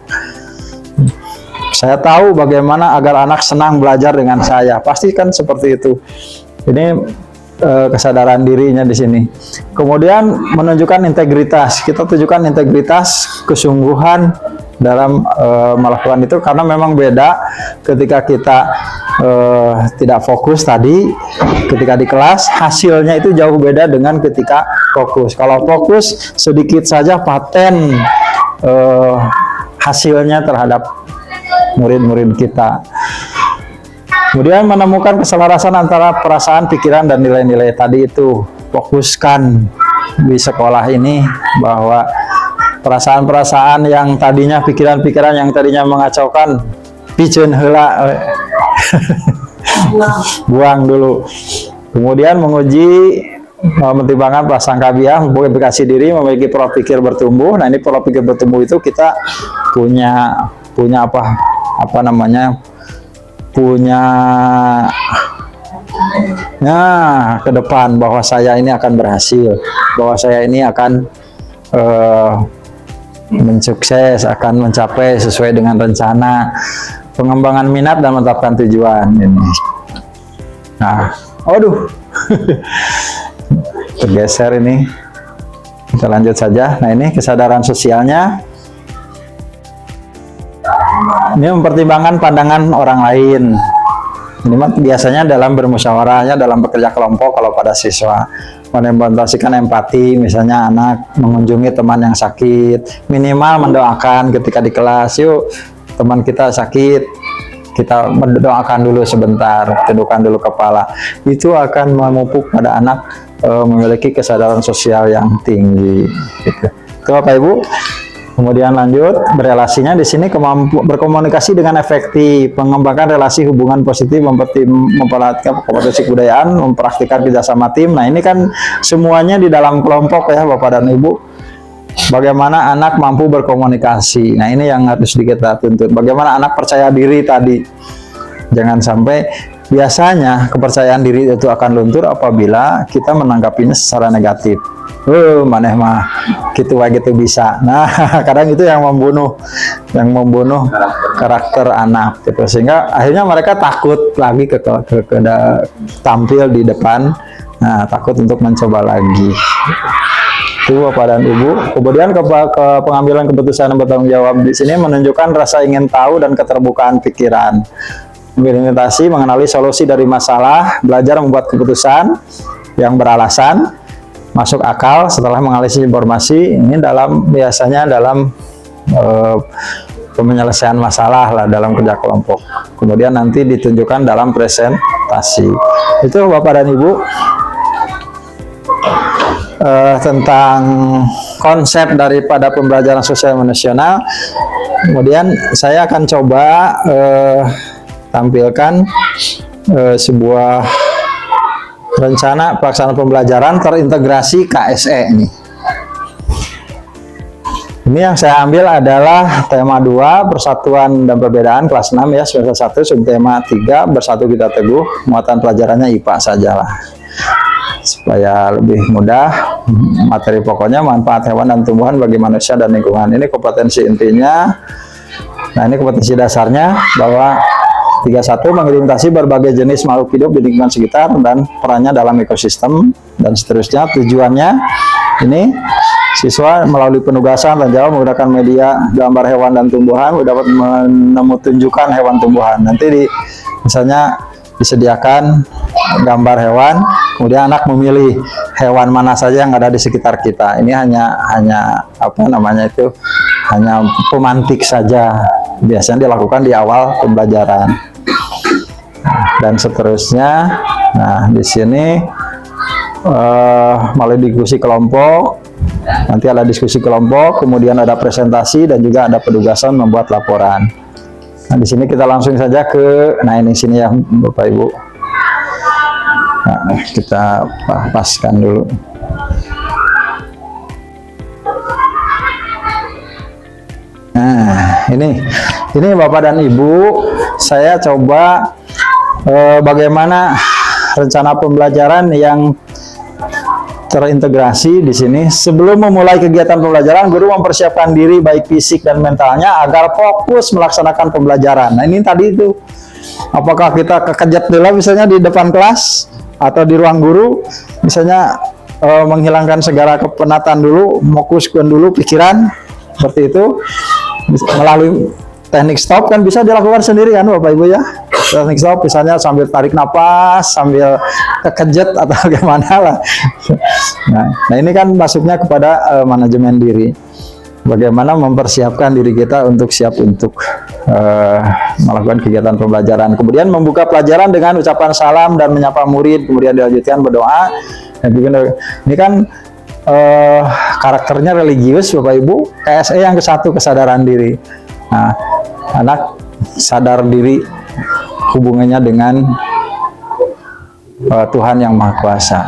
Saya tahu bagaimana agar anak senang belajar dengan saya. Pasti kan seperti itu. Ini kesadaran dirinya di sini. Kemudian menunjukkan integritas. Kita tunjukkan integritas, kesungguhan dalam melakukan itu, karena memang beda ketika kita tidak fokus tadi, ketika di kelas hasilnya itu jauh beda dengan ketika fokus. Kalau fokus sedikit saja paten hasilnya terhadap murid-murid kita. Kemudian menemukan keselarasan antara perasaan, pikiran, dan nilai-nilai tadi itu. Fokuskan di sekolah ini bahwa perasaan-perasaan yang tadinya, pikiran-pikiran yang tadinya mengacaukan, pijeun heula, buang dulu. Kemudian menguji mempertimbangkan prasangka biah, mempublikasi diri, memiliki pola pikir bertumbuh. Nah, ini pola pikir bertumbuh itu kita punya apa namanya, punya ke depan bahwa saya ini akan berhasil, bahwa saya ini akan mensukses, akan mencapai sesuai dengan rencana, pengembangan minat dan menetapkan tujuan ini. Nah, aduh, tergeser ini. Kita lanjut saja. Nah, ini kesadaran sosialnya. Ini mempertimbangkan pandangan orang lain. Ini biasanya dalam bermusyawarahnya, dalam bekerja kelompok kalau pada siswa. Mendemonstrasikan empati, misalnya anak mengunjungi teman yang sakit, minimal mendoakan ketika di kelas, yuk teman kita sakit, kita mendoakan dulu sebentar, tundukkan dulu kepala. Itu akan memupuk pada anak memiliki kesadaran sosial yang tinggi. Gitu. Itu Bapak Ibu. Kemudian lanjut, berelasinya di sini berkomunikasi dengan efektif, mengembangkan relasi hubungan positif, memperhatikan kompetensi kebudayaan, mempraktikkan kerjasama tim. Nah, ini kan semuanya di dalam kelompok ya Bapak dan Ibu. Bagaimana anak mampu berkomunikasi. Nah, ini yang harus kita tuntut. Bagaimana anak percaya diri tadi. Jangan sampai, biasanya kepercayaan diri itu akan luntur apabila kita menanggapinya secara negatif. Maneh mah gitu gitu bisa. Nah, kadang itu yang membunuh karakter anak gitu, sehingga akhirnya mereka takut lagi ke tampil di depan. Nah, takut untuk mencoba lagi. Itu Bapak dan Ibu. Kemudian ke pengambilan keputusan yang bertanggung jawab di sini menunjukkan rasa ingin tahu dan keterbukaan pikiran. Mengimplementasi, mengenali solusi dari masalah, belajar membuat keputusan yang beralasan, masuk akal setelah menganalisis informasi. Ini biasanya dalam penyelesaian masalah lah dalam kerja kelompok. Kemudian nanti ditunjukkan dalam presentasi. Itu Bapak dan Ibu tentang konsep daripada pembelajaran sosial emosional. Kemudian saya akan coba tampilkan sebuah rencana pelaksanaan pembelajaran terintegrasi KSE ini. Ini yang saya ambil adalah tema 2, persatuan dan perbedaan, kelas 6 ya, semester 1, subtema 3, bersatu kita teguh, muatan pelajarannya IPA sajalah. Supaya lebih mudah materi pokoknya manfaat hewan dan tumbuhan bagi manusia dan lingkungan. Ini kompetensi intinya. Nah, ini kompetensi dasarnya bahwa 31 mengidentifikasi berbagai jenis makhluk hidup di lingkungan sekitar dan perannya dalam ekosistem dan seterusnya. Tujuannya ini siswa melalui penugasan dan jawab menggunakan media gambar hewan dan tumbuhan dapat menunjukkan hewan tumbuhan. Nanti misalnya disediakan gambar hewan, kemudian anak memilih hewan mana saja yang ada di sekitar kita. Ini hanya apa namanya itu, hanya pemantik saja. Biasanya dilakukan di awal pembelajaran dan seterusnya. Nah, di sini melalui diskusi kelompok, nanti ada diskusi kelompok, kemudian ada presentasi dan juga ada penugasan membuat laporan. Nah, di sini kita langsung saja ke, nah ini sini ya Bapak Ibu. Nah, kita paskan dulu. Nah, ini Bapak dan Ibu, saya coba bagaimana rencana pembelajaran yang terintegrasi di sini. Sebelum memulai kegiatan pembelajaran, guru mempersiapkan diri baik fisik dan mentalnya agar fokus melaksanakan pembelajaran. Nah, ini tadi itu, apakah kita kekejat dulu misalnya di depan kelas atau di ruang guru, misalnya menghilangkan segala kepenatan dulu, fokuskan dulu pikiran, seperti itu. Melalui teknik stop kan bisa dilakukan sendiri kan Bapak Ibu ya. Teknik stop misalnya sambil tarik napas, sambil kekejut atau bagaimana lah. Nah, ini kan masuknya kepada manajemen diri. Bagaimana mempersiapkan diri kita untuk siap untuk melakukan kegiatan pembelajaran. Kemudian membuka pelajaran dengan ucapan salam dan menyapa murid, kemudian dilanjutkan berdoa. Ini kan karakternya religius Bapak Ibu. KSE yang ke-1, kesadaran diri. Nah, anak sadar diri hubungannya dengan Tuhan yang Maha Kuasa.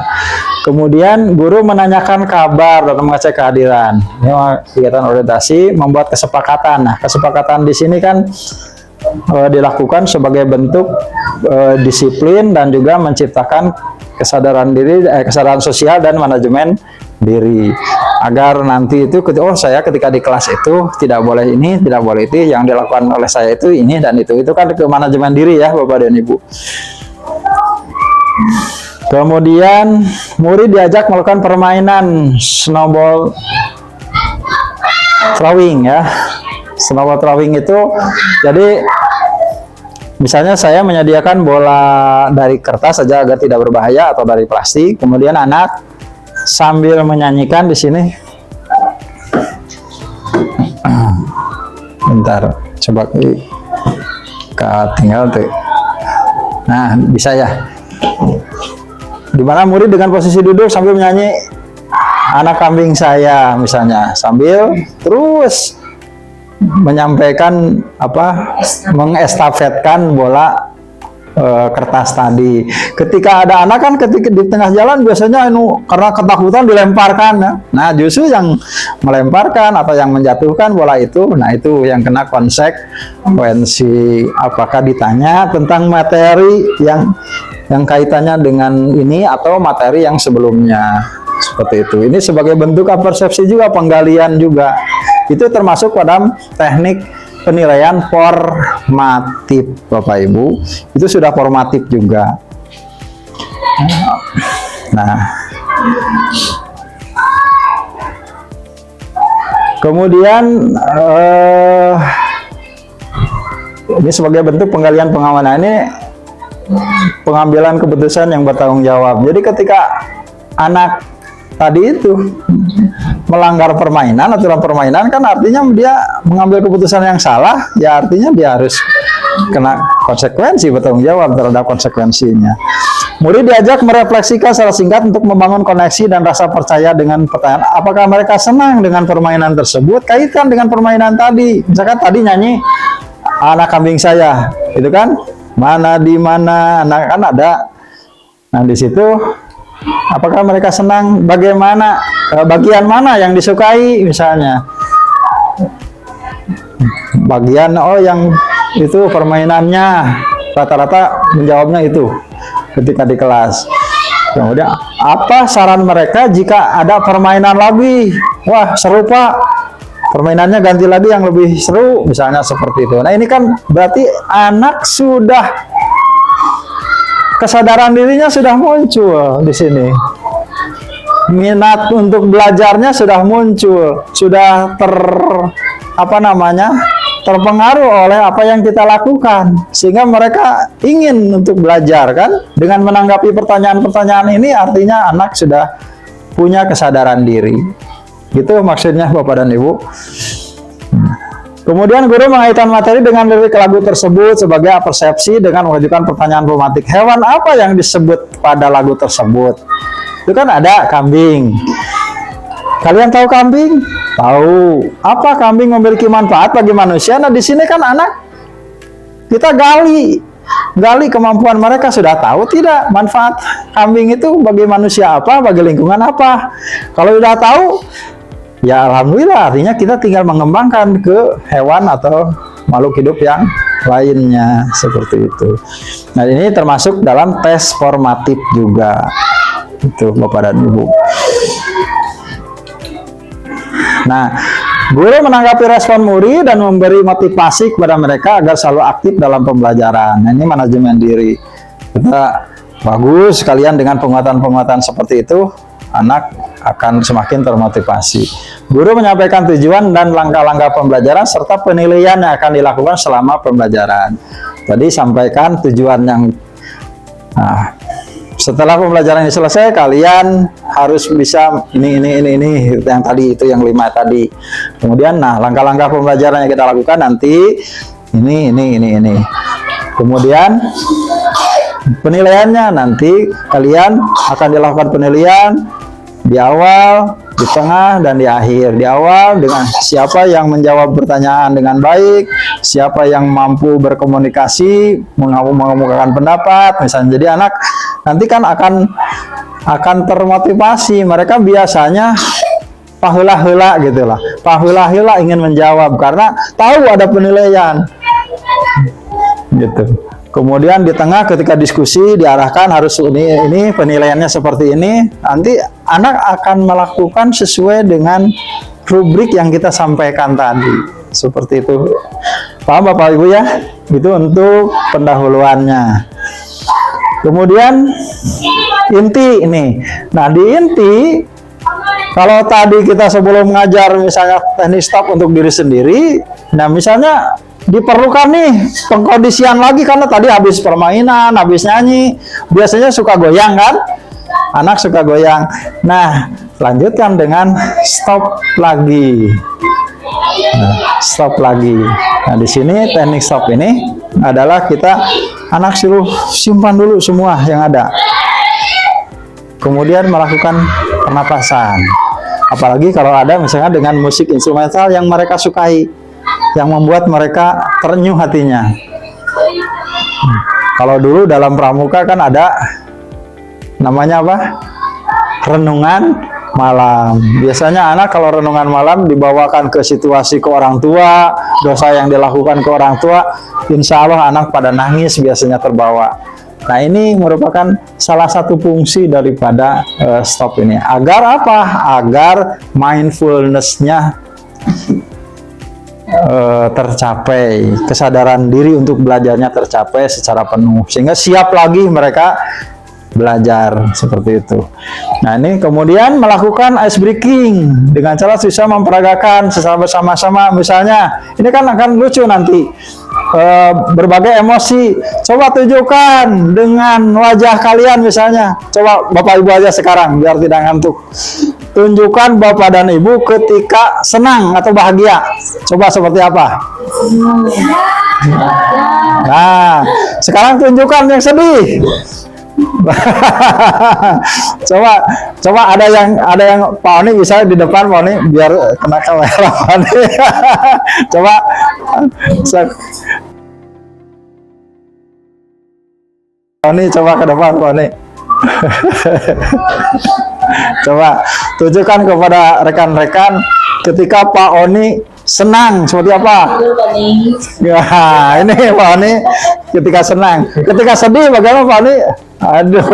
Kemudian guru menanyakan kabar dan mengecek kehadiran. Ini kegiatan orientasi, membuat kesepakatan. Nah, kesepakatan di sini kan dilakukan sebagai bentuk disiplin dan juga menciptakan kesadaran diri, kesadaran sosial dan manajemen diri, agar nanti itu saya ketika di kelas itu tidak boleh ini, tidak boleh itu, yang dilakukan oleh saya itu ini dan itu kan ke manajemen diri ya Bapak dan Ibu. Kemudian murid diajak melakukan permainan snowball throwing ya. Snowball throwing itu jadi misalnya saya menyediakan bola dari kertas saja agar tidak berbahaya atau dari plastik, kemudian anak sambil menyanyikan di sini. Bentar, coba tinggal tuh. Nah, bisa ya. Dimana murid dengan posisi duduk sambil menyanyi anak kambing saya misalnya, sambil terus menyampaikan mengestafetkan bola kertas tadi. Ketika ada anak kan ketika di tengah jalan biasanya karena ketakutan dilemparkan ya. Nah, justru yang melemparkan atau yang menjatuhkan bola itu, nah itu yang kena konsekuensi. Apakah ditanya tentang materi yang kaitannya dengan ini atau materi yang sebelumnya, seperti itu. Ini sebagai bentuk persepsi juga, penggalian juga. Itu termasuk pada teknik penilaian formatif Bapak Ibu. Itu sudah formatif juga. Nah, kemudian ini sebagai bentuk penggalian pengawanan, ini pengambilan keputusan yang bertanggung jawab. Jadi ketika anak tadi itu melanggar permainan, aturan permainan, kan artinya dia mengambil keputusan yang salah, ya artinya dia harus kena konsekuensi, bertanggung jawab terhadap konsekuensinya. Murid diajak merefleksikan secara singkat untuk membangun koneksi dan rasa percaya dengan pertanyaan, apakah mereka senang dengan permainan tersebut, kaitkan dengan permainan tadi. Misalkan tadi nyanyi anak kambing saya, itu kan mana di mana, nah kan ada. Nah, di situ apakah mereka senang, bagaimana, bagian mana yang disukai misalnya. Bagian yang itu permainannya, rata-rata menjawabnya itu ketika di kelas. Kemudian apa saran mereka jika ada permainan lagi? Wah, seru Pak. Permainannya ganti lagi yang lebih seru, misalnya seperti itu. Nah, ini kan berarti anak sudah kesadaran dirinya sudah muncul di sini. Minat untuk belajarnya sudah muncul, sudah terpengaruh oleh apa yang kita lakukan, sehingga mereka ingin untuk belajar kan. Dengan menanggapi pertanyaan-pertanyaan ini artinya anak sudah punya kesadaran diri. Gitu maksudnya Bapak dan Ibu. Kemudian guru mengaitkan materi dengan lirik lagu tersebut sebagai persepsi dengan mengajukan pertanyaan problematik. Hewan apa yang disebut pada lagu tersebut? Itu kan ada kambing. Kalian tahu kambing? Tahu. Apa kambing memiliki manfaat bagi manusia? Nah, di sini kan anak kita gali kemampuan mereka. Sudah tahu tidak manfaat kambing itu bagi manusia apa, bagi lingkungan apa? Kalau sudah tahu, ya alhamdulillah, artinya kita tinggal mengembangkan ke hewan atau makhluk hidup yang lainnya, seperti itu. Nah, ini termasuk dalam tes formatif juga. Itu Bapak dan Ibu. Nah, guru menanggapi respon murid dan memberi motivasi kepada mereka agar selalu aktif dalam pembelajaran. Nah, ini manajemen diri. Kita bagus, kalian dengan penguatan-penguatan seperti itu, anak akan semakin termotivasi. Guru menyampaikan tujuan dan langkah-langkah pembelajaran serta penilaian yang akan dilakukan selama pembelajaran. Tadi sampaikan tujuan yang setelah pembelajaran ini selesai, kalian harus bisa ini yang tadi, itu yang 5 tadi. Kemudian langkah-langkah pembelajaran yang kita lakukan nanti ini. Kemudian penilaiannya nanti kalian akan dilakukan penilaian di awal, di tengah, dan di akhir. Di awal dengan siapa yang menjawab pertanyaan dengan baik, siapa yang mampu berkomunikasi, mengemukakan pendapat, misalnya. Jadi anak nanti kan akan termotivasi. Mereka biasanya paheula-heula gitulah. Paheula-heula ingin menjawab karena tahu ada penilaian. Gitu. Kemudian di tengah ketika diskusi diarahkan harus ini penilaiannya seperti ini. Nanti anak akan melakukan sesuai dengan rubrik yang kita sampaikan tadi. Seperti itu. Paham Bapak Ibu ya? Itu untuk pendahuluannya. Kemudian inti ini. Nah, di inti, kalau tadi kita sebelum mengajar misalnya teknik stop untuk diri sendiri, nah misalnya diperlukan nih pengkondisian lagi karena tadi habis permainan, habis nyanyi, biasanya suka goyang kan? Anak suka goyang. Nah, lanjutkan dengan stop lagi. Stop lagi. Nah, di sini teknik stop ini adalah anak suruh simpan dulu semua yang ada. Kemudian melakukan pernapasan. Apalagi kalau ada misalnya dengan musik instrumental yang mereka sukai, yang membuat mereka terenyuh hatinya. Kalau dulu dalam pramuka kan ada namanya apa? Renungan malam. Biasanya anak kalau renungan malam dibawakan ke situasi ke orang tua, dosa yang dilakukan ke orang tua, insya Allah anak pada nangis biasanya terbawa. Nah, ini merupakan salah satu fungsi daripada stop ini. Agar apa? Agar mindfulness-nya tercapai, kesadaran diri untuk belajarnya tercapai secara penuh, sehingga siap lagi mereka belajar seperti itu. Nah, ini kemudian melakukan ice breaking dengan cara bisa memperagakan secara bersama-sama. Misalnya, ini kan akan lucu nanti. Berbagai emosi, coba tunjukkan dengan wajah kalian misalnya. Coba Bapak Ibu aja sekarang biar tidak ngantuk. Tunjukkan Bapak dan Ibu ketika senang atau bahagia. Coba seperti apa? Nah, sekarang tunjukkan yang sedih. coba ada yang Pak Oni bisa di depan, Pak Oni biar kena kamera Pak Oni. Coba Pak Oni coba ke depan Pak Oni. Coba tunjukkan kepada rekan-rekan ketika Pak Oni senang seperti apa? Ya, ini Pak Oni ketika senang. Ketika sedih bagaimana Pak Oni? Aduh.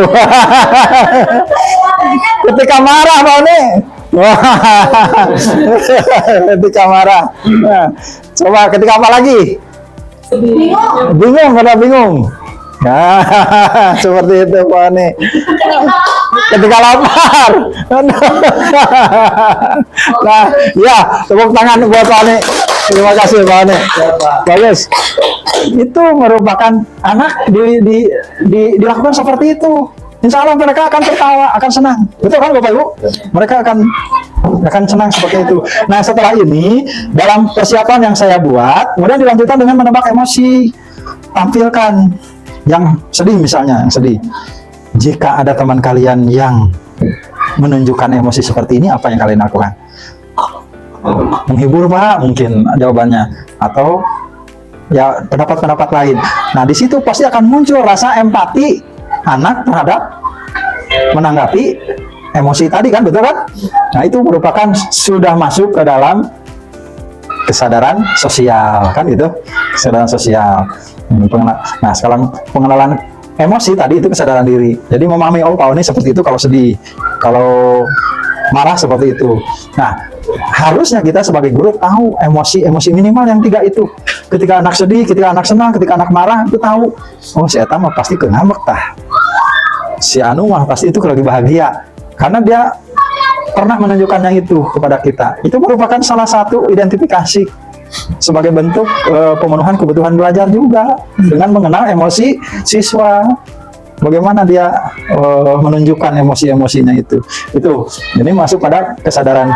Ketika marah Pak Oni. Wah. Ketika marah. Nah, coba ketika apa lagi? Bingung, pada bingung. Nah, seperti itu Pak Oni. Ketika lapar. Nah, ya, tepuk tangan buat Pak Oni. Terima kasih Pak Oni. Bagus. Itu merupakan anak dilakukan seperti itu. Insya Allah mereka akan tertawa, akan senang. Betul kan Bapak Ibu? Mereka akan senang seperti itu. Nah, setelah ini dalam persiapan yang saya buat, kemudian dilanjutkan dengan menebak emosi. Tampilkan yang sedih misalnya, yang sedih. Jika ada teman kalian yang menunjukkan emosi seperti ini, apa yang kalian lakukan? Menghibur Pak, mungkin jawabannya. Atau ya pendapat-pendapat lain. Nah, di situ pasti akan muncul rasa empati anak terhadap menanggapi emosi tadi kan, betul kan? Nah, itu merupakan sudah masuk ke dalam kesadaran sosial kan gitu, kesadaran sosial. Nah, sekarang pengenalan emosi tadi itu kesadaran diri. Jadi memahami oh Pak Oni seperti itu kalau sedih, kalau marah seperti itu. Nah, harusnya kita sebagai guru tahu emosi minimal yang 3 itu. Ketika anak sedih, ketika anak senang, ketika anak marah, itu tahu. Oh, si Eta mah pasti ngambek tah. Si Anu mah pasti itu lagi bahagia. Karena dia pernah menunjukkannya itu kepada kita. Itu merupakan salah satu identifikasi sebagai bentuk pemenuhan kebutuhan belajar juga dengan mengenal emosi siswa. Bagaimana dia menunjukkan emosi-emosinya itu. Ini masuk pada kesadaran.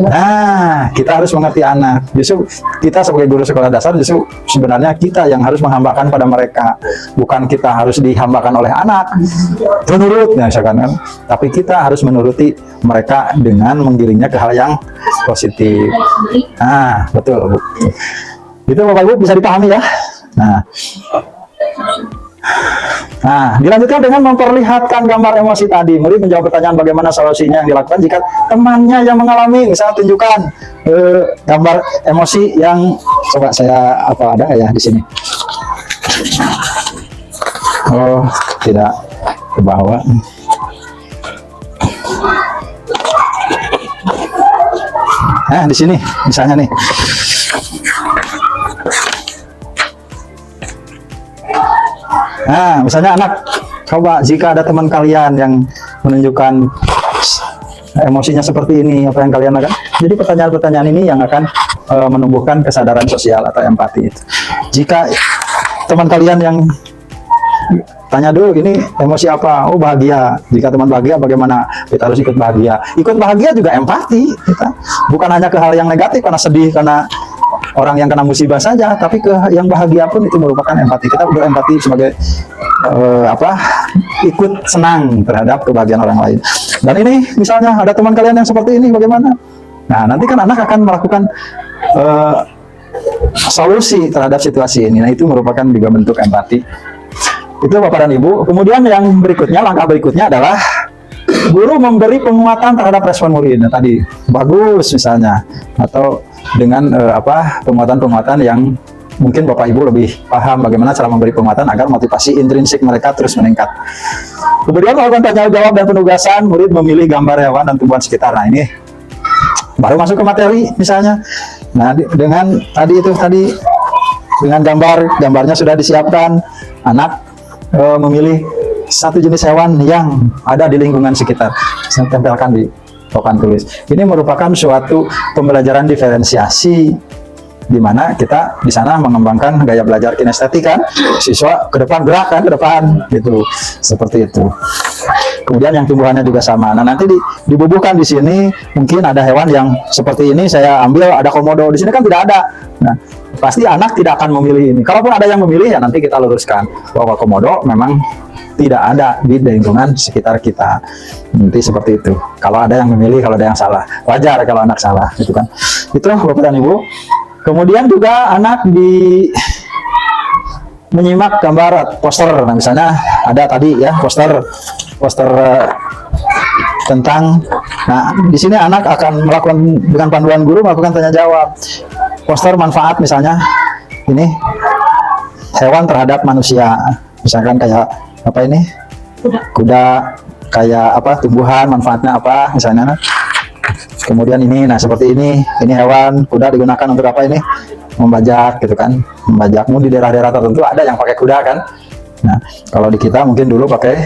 Nah, kita harus mengerti anak. Justru kita sebagai guru sekolah dasar, justru sebenarnya kita yang harus menghambakan pada mereka. Bukan kita harus dihambakan oleh anak. Menurut, misalkan kan. Tapi kita harus menuruti mereka dengan menggiringnya ke hal yang positif. Nah, betul. Itu Bapak Ibu bisa dipahami ya. Nah, dilanjutkan dengan memperlihatkan gambar emosi tadi. Murid menjawab pertanyaan bagaimana solusinya yang dilakukan jika temannya yang mengalami. Misalnya tunjukkan gambar emosi yang coba saya ada nggak ya di sini? Oh, tidak ke bawah. Nah, di sini misalnya nih. Nah, misalnya anak, coba jika ada teman kalian yang menunjukkan emosinya seperti ini, apa yang kalian lakukan? Jadi pertanyaan-pertanyaan ini yang akan menumbuhkan kesadaran sosial atau empati itu. Jika teman kalian yang tanya dulu, ini emosi apa? Oh, bahagia. Jika teman bahagia, bagaimana? Kita harus ikut bahagia. Ikut bahagia juga empati. Kita bukan hanya ke hal yang negatif, karena sedih, karena orang yang kena musibah saja, tapi ke yang bahagia pun itu merupakan empati. Kita berempati sebagai ikut senang terhadap kebahagiaan orang lain. Dan ini misalnya ada teman kalian yang seperti ini, bagaimana? Nah, nanti kan anak akan melakukan solusi terhadap situasi ini. Nah, itu merupakan juga bentuk empati. Itu Bapak dan Ibu. Kemudian yang berikutnya, langkah berikutnya adalah guru memberi penguatan terhadap respon murid. Nah, tadi bagus misalnya, atau dengan penguatan-penguatan yang mungkin Bapak Ibu lebih paham bagaimana cara memberi penguatan agar motivasi intrinsik mereka terus meningkat. Kemudian melakukan tanya jawab dan penugasan, murid memilih gambar hewan dan tumbuhan sekitar. Nah, ini baru masuk ke materi misalnya. Nah, dengan dengan gambarnya sudah disiapkan, anak memilih satu jenis hewan yang ada di lingkungan sekitar. Saya tempelkan di papan tulis. Ini merupakan suatu pembelajaran diferensiasi, di mana kita di sana mengembangkan gaya belajar kinestetik kan, siswa ke depan gerak kan, ke depan gitu, seperti itu. Kemudian yang tumbuhannya juga sama. Nah, nanti dibubuhkan di sini, mungkin ada hewan yang seperti ini, saya ambil ada komodo, di sini kan tidak ada. Nah, pasti anak tidak akan memilih ini. Kalaupun ada yang memilih, ya nanti kita luruskan bahwa komodo memang tidak ada di lingkungan sekitar kita. Nanti seperti itu. Kalau ada yang memilih, kalau ada yang salah, wajar kalau anak salah, gitu kan. Itu Bapak dan Ibu. Kemudian juga anak menyimak gambar poster. Nah, misalnya ada tadi ya poster tentang. Nah, di sini anak akan melakukan dengan panduan guru melakukan tanya jawab. Poster manfaat misalnya ini hewan terhadap manusia. Misalkan kayak apa ini? Kuda, kayak apa, tumbuhan, manfaatnya apa misalnya. Kemudian ini, nah seperti ini hewan, kuda digunakan untuk apa ini? Membajak gitu kan, membajakmu di daerah-daerah tertentu ada yang pakai kuda kan. Nah, kalau di kita mungkin dulu pakai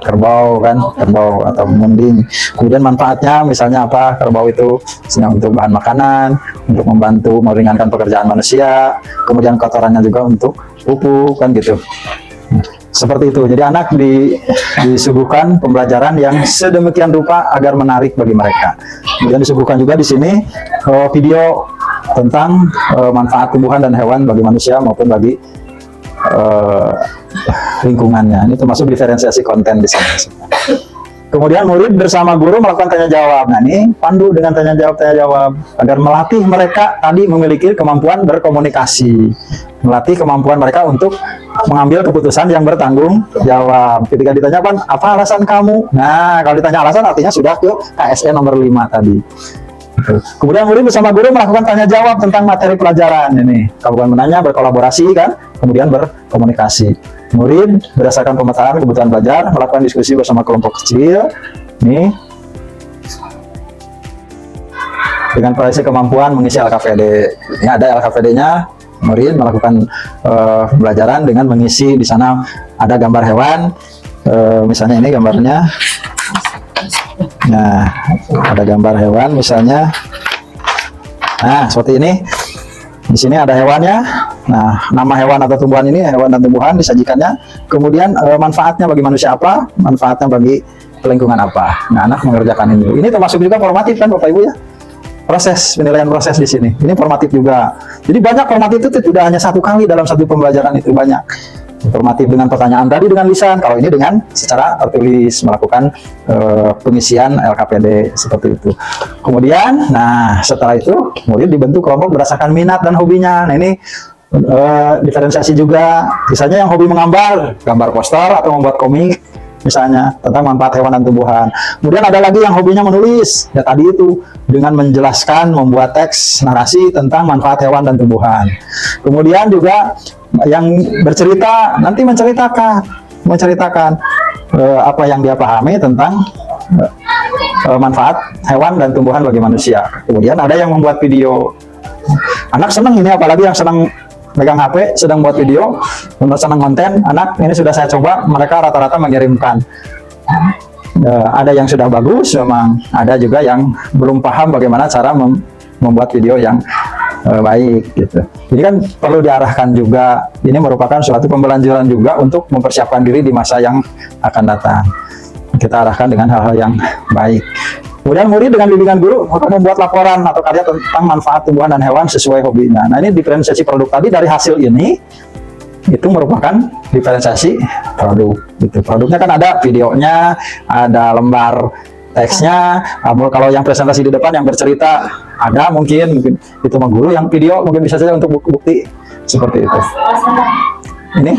kerbau kan, kerbau atau munding. Kemudian manfaatnya misalnya apa? Kerbau itu misalnya untuk bahan makanan, untuk membantu meringankan pekerjaan manusia, kemudian kotorannya juga untuk pupuk kan gitu. Nah, seperti itu. Jadi anak disuguhkan pembelajaran yang sedemikian rupa agar menarik bagi mereka. Kemudian disuguhkan juga di sini video tentang manfaat tumbuhan dan hewan bagi manusia maupun bagi lingkungannya. Ini termasuk diferensiasi konten di sini. Kemudian murid bersama guru melakukan tanya jawab. Nah, ini pandu dengan tanya jawab agar melatih mereka tadi memiliki kemampuan berkomunikasi, melatih kemampuan mereka untuk mengambil keputusan yang bertanggung jawab. Ketika ditanyakan apa alasan kamu, nah kalau ditanya alasan artinya sudah ke KSE nomor 5 tadi. Kemudian murid bersama guru melakukan tanya jawab tentang materi pelajaran. Ini kalau bukan menanya, berkolaborasi kan, kemudian berkomunikasi. Murid berdasarkan pemetaan kebutuhan belajar melakukan diskusi bersama kelompok kecil. Nih, dengan proyeksi kemampuan mengisi LKPD. Ini ada LKPD-nya. Murid melakukan pembelajaran dengan mengisi, di sana ada gambar hewan. Misalnya ini gambarnya. Nah, ada gambar hewan misalnya. Nah, seperti ini. Di sini ada hewannya. Nah, nama hewan atau tumbuhan ini, hewan dan tumbuhan disajikannya. Kemudian manfaatnya bagi manusia apa? Manfaatnya bagi lingkungan apa? Nah, anak mengerjakan ini. Ini termasuk juga formatif kan, Bapak Ibu ya? Proses, penilaian proses di sini. Ini formatif juga. Jadi banyak formatif itu tidak hanya satu kali dalam satu pembelajaran, itu banyak. Informatif dengan pertanyaan tadi dengan lisan, kalau ini dengan secara tertulis melakukan pengisian LKPD seperti itu. Kemudian, nah setelah itu murid dibentuk kelompok berdasarkan minat dan hobinya. Nah ini diferensiasi juga, misalnya yang hobi menggambar, gambar poster atau membuat komik misalnya tentang manfaat hewan dan tumbuhan. Kemudian ada lagi yang hobinya menulis, ya tadi itu dengan menjelaskan, membuat teks narasi tentang manfaat hewan dan tumbuhan. Kemudian juga yang bercerita nanti menceritakan apa yang dia pahami tentang manfaat hewan dan tumbuhan bagi manusia. Kemudian ada yang membuat video. Anak senang ini, apalagi yang senang megang HP, sedang buat video, senang konten. Anak ini sudah saya coba, mereka rata-rata mengirimkan. Ada yang sudah bagus, memang ada juga yang belum paham bagaimana cara membuat video yang baik gitu. Jadi kan perlu diarahkan juga. Ini merupakan suatu pembelajaran juga untuk mempersiapkan diri di masa yang akan datang. Kita arahkan dengan hal-hal yang baik. Kemudian murid dengan bimbingan guru untuk membuat laporan atau karya tentang manfaat tumbuhan dan hewan sesuai hobinya. Nah, ini diferensiasi produk tadi. Dari hasil ini itu merupakan diferensiasi produk. Gitu. Produknya kan ada videonya, ada lembar teksnya. Kalau yang presentasi di depan yang bercerita ada mungkin itu mah guru, yang video mungkin bisa saja untuk bukti seperti itu. Ini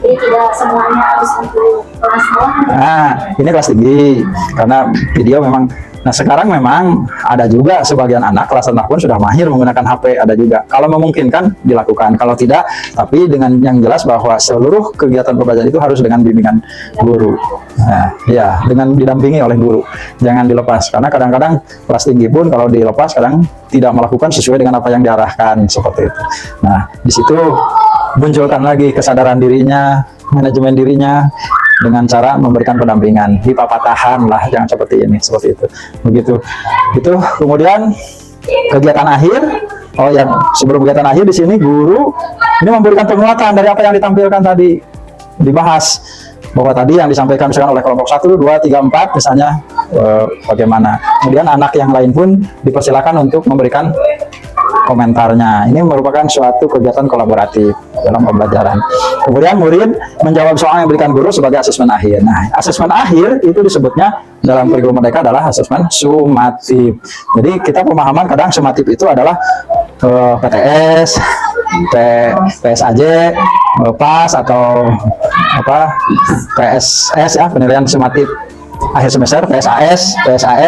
Jadi tidak semuanya harus untuk kelas bawah. Nah, ini kelas tinggi karena video memang. Nah, sekarang memang ada juga sebagian anak kelas rendah pun sudah mahir menggunakan HP, ada juga. Kalau memungkinkan dilakukan, kalau tidak, tapi dengan yang jelas bahwa seluruh kegiatan pembelajaran itu harus dengan bimbingan guru. Nah, ya, dengan didampingi oleh guru. Jangan dilepas, karena kadang-kadang kelas tinggi pun kalau dilepas kadang tidak melakukan sesuai dengan apa yang diarahkan, seperti itu. Nah, di situ munculkan lagi kesadaran dirinya, manajemen dirinya, dengan cara memberikan pendampingan, dipapatahan lah, jangan seperti ini, seperti itu. Begitu. Itu kemudian kegiatan akhir. Oh ya, sebelum kegiatan akhir di sini guru ini memberikan penguatan dari apa yang ditampilkan tadi, dibahas bahwa tadi yang disampaikan misalkan oleh kelompok 1, 2, 3, 4 misalnya bagaimana. Kemudian anak yang lain pun dipersilakan untuk memberikan komentarnya. Ini merupakan suatu kegiatan kolaboratif dalam pembelajaran. Kemudian murid menjawab soal yang diberikan guru sebagai asesmen akhir. Nah, asesmen akhir itu disebutnya dalam kurikulum mereka adalah asesmen sumatif. Jadi kita pemahaman kadang sumatif itu adalah PTS, PSAJ, PAS atau apa PSS ya, penilaian sumatif akhir semester, PSAS,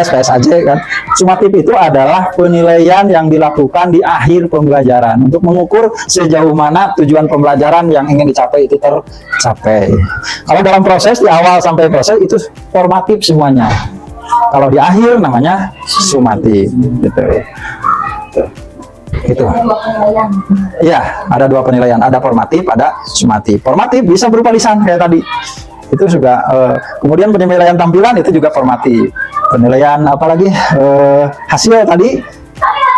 PSAJ kan. Sumatif itu adalah penilaian yang dilakukan di akhir pembelajaran untuk mengukur sejauh mana tujuan pembelajaran yang ingin dicapai itu tercapai. Kalau dalam proses di awal sampai proses itu formatif semuanya. Kalau di akhir namanya sumatif gitu. Itu. Ya, ada dua penilaian, ada formatif, ada sumatif. Formatif bisa berupa lisan kayak tadi. Itu juga kemudian penilaian tampilan itu juga formatif. Penilaian apalagi hasil tadi,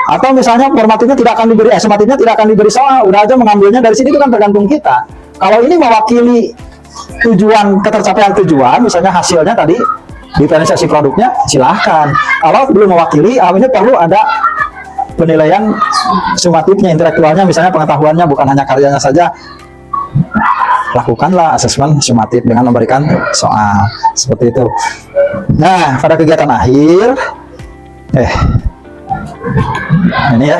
atau misalnya formatifnya tidak akan diberi, sumatifnya tidak akan diberi soal, udah aja mengambilnya dari sini, itu kan tergantung kita. Kalau ini mewakili tujuan, ketercapaian tujuan, misalnya hasilnya tadi diferensiasi produknya, silahkan. Kalau belum mewakili, ini perlu ada penilaian sumatifnya, intelektualnya, misalnya pengetahuannya, bukan hanya karyanya saja. Lakukanlah asesmen sumatif dengan memberikan soal seperti itu. Nah, pada kegiatan akhir ini ya,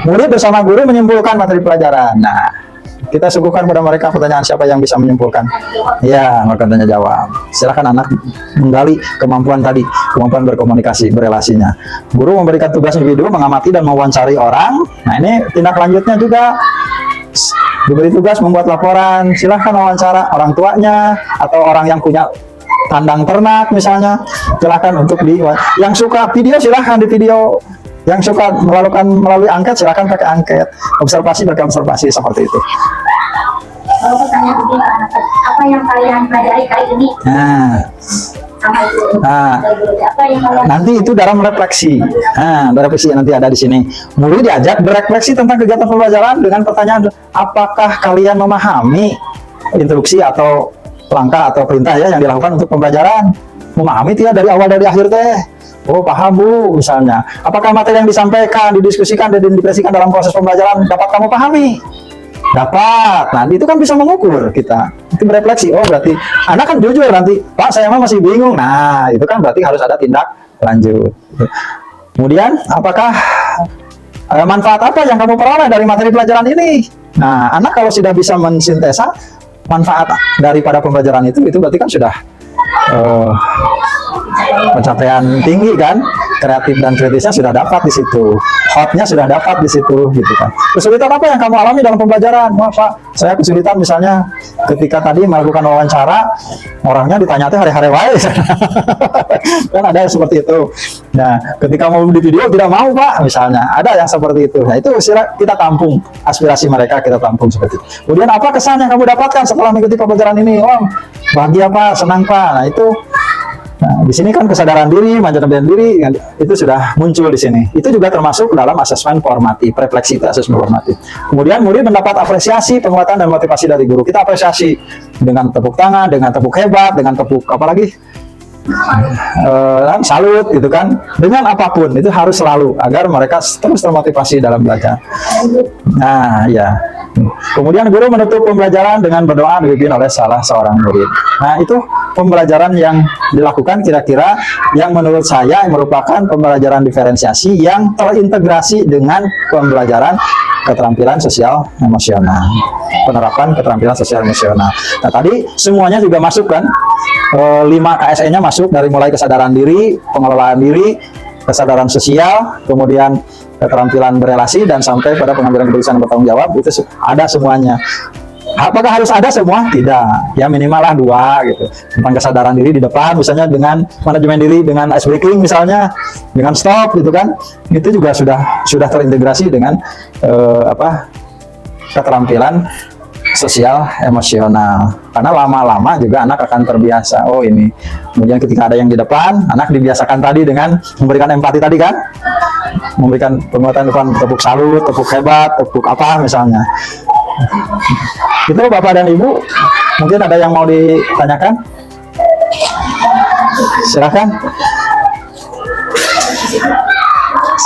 murid bersama guru menyimpulkan materi pelajaran. Nah, kita suguhkan pada mereka pertanyaan, siapa yang bisa menyimpulkan? Ya, maka tanya jawab. Silakan anak menggali kemampuan tadi, kemampuan berkomunikasi, berelasinya. Guru memberikan tugas individu mengamati dan mewawancari orang. Nah, ini tindak lanjutnya juga diberi tugas membuat laporan. Silahkan wawancara orang tuanya atau orang yang punya kandang ternak misalnya, silahkan untuk yang suka video silahkan di video, yang suka melalui angket silahkan pakai angket, observasi pakai observasi, seperti itu. Kalau pertanyaan begini, apa yang kalian pelajari kali ini? Nanti itu dalam refleksi. Refleksi nanti ada di sini. Murid diajak berefleksi tentang kegiatan pembelajaran dengan pertanyaan, apakah kalian memahami instruksi atau langkah atau perintah ya yang dilakukan untuk pembelajaran? Memahami tidak dari awal dari akhir teh? Oh, paham Bu, misalnya. Apakah materi yang disampaikan, didiskusikan, dan diimpresikan dalam proses pembelajaran dapat kamu pahami? Dapat. Nah, itu kan bisa mengukur kita. Itu berefleksi. Oh, berarti anak kan jujur nanti, Pak, saya masih bingung. Nah, itu kan berarti harus ada tindak lanjut. Kemudian, apakah manfaat apa yang kamu peroleh dari materi pelajaran ini? Nah, anak kalau sudah bisa mensintesa manfaat daripada pembelajaran itu berarti kan sudah pencapaian tinggi kan, kreatif dan kritisnya sudah dapat di situ, hotnya sudah dapat di situ gitu kan. Kesulitan apa yang kamu alami dalam pembelajaran? Wah Pak, saya kesulitan misalnya ketika tadi melakukan wawancara, orangnya ditanya teh hari-hari wae kan ada yang seperti itu. Nah, ketika mau di video tidak mau Pak, misalnya ada yang seperti itu. Nah, itu kita tampung aspirasi mereka, kita tampung seperti itu. Kemudian apa kesan yang kamu dapatkan setelah mengikuti pembelajaran ini? Oh, bahagia Pak, senang Pak. Nah, itu di sini kan kesadaran diri, manajemen diri itu sudah muncul di sini. Itu juga termasuk dalam asesmen formatif, refleksi itu asesmen formatif. Kemudian murid mendapat apresiasi, penguatan dan motivasi dari guru. Kita apresiasi dengan tepuk tangan, dengan tepuk hebat, dengan tepuk apalagi salut gitu kan. Dengan apapun itu harus selalu agar mereka terus termotivasi dalam belajar. Nah, ya. Kemudian guru menutup pembelajaran dengan berdoa dipimpin oleh salah seorang murid. Nah, itu pembelajaran yang dilakukan kira-kira yang menurut saya merupakan pembelajaran diferensiasi yang terintegrasi dengan pembelajaran keterampilan sosial emosional. Penerapan keterampilan sosial emosional. Nah, tadi semuanya juga masuk kan, 5 KSE-nya masuk, dari mulai kesadaran diri, pengelolaan diri, kesadaran sosial, kemudian keterampilan berelasi, dan sampai pada pengambilan keputusan bertanggung jawab. Itu ada semuanya. Apakah harus ada semua? Tidak. Ya minimal lah 2 gitu. Tentang kesadaran diri di depan, misalnya dengan manajemen diri, dengan ice breaking misalnya, dengan stop gitu kan. Itu juga sudah terintegrasi dengan keterampilan sosial emosional. Karena lama-lama juga anak akan terbiasa. Oh ini. Kemudian ketika ada yang di depan, anak dibiasakan tadi dengan memberikan empati tadi kan, memberikan penguatan depan, tepuk salut, tepuk hebat, tepuk apa misalnya. Itu Bapak dan Ibu, mungkin ada yang mau ditanyakan? Silakan.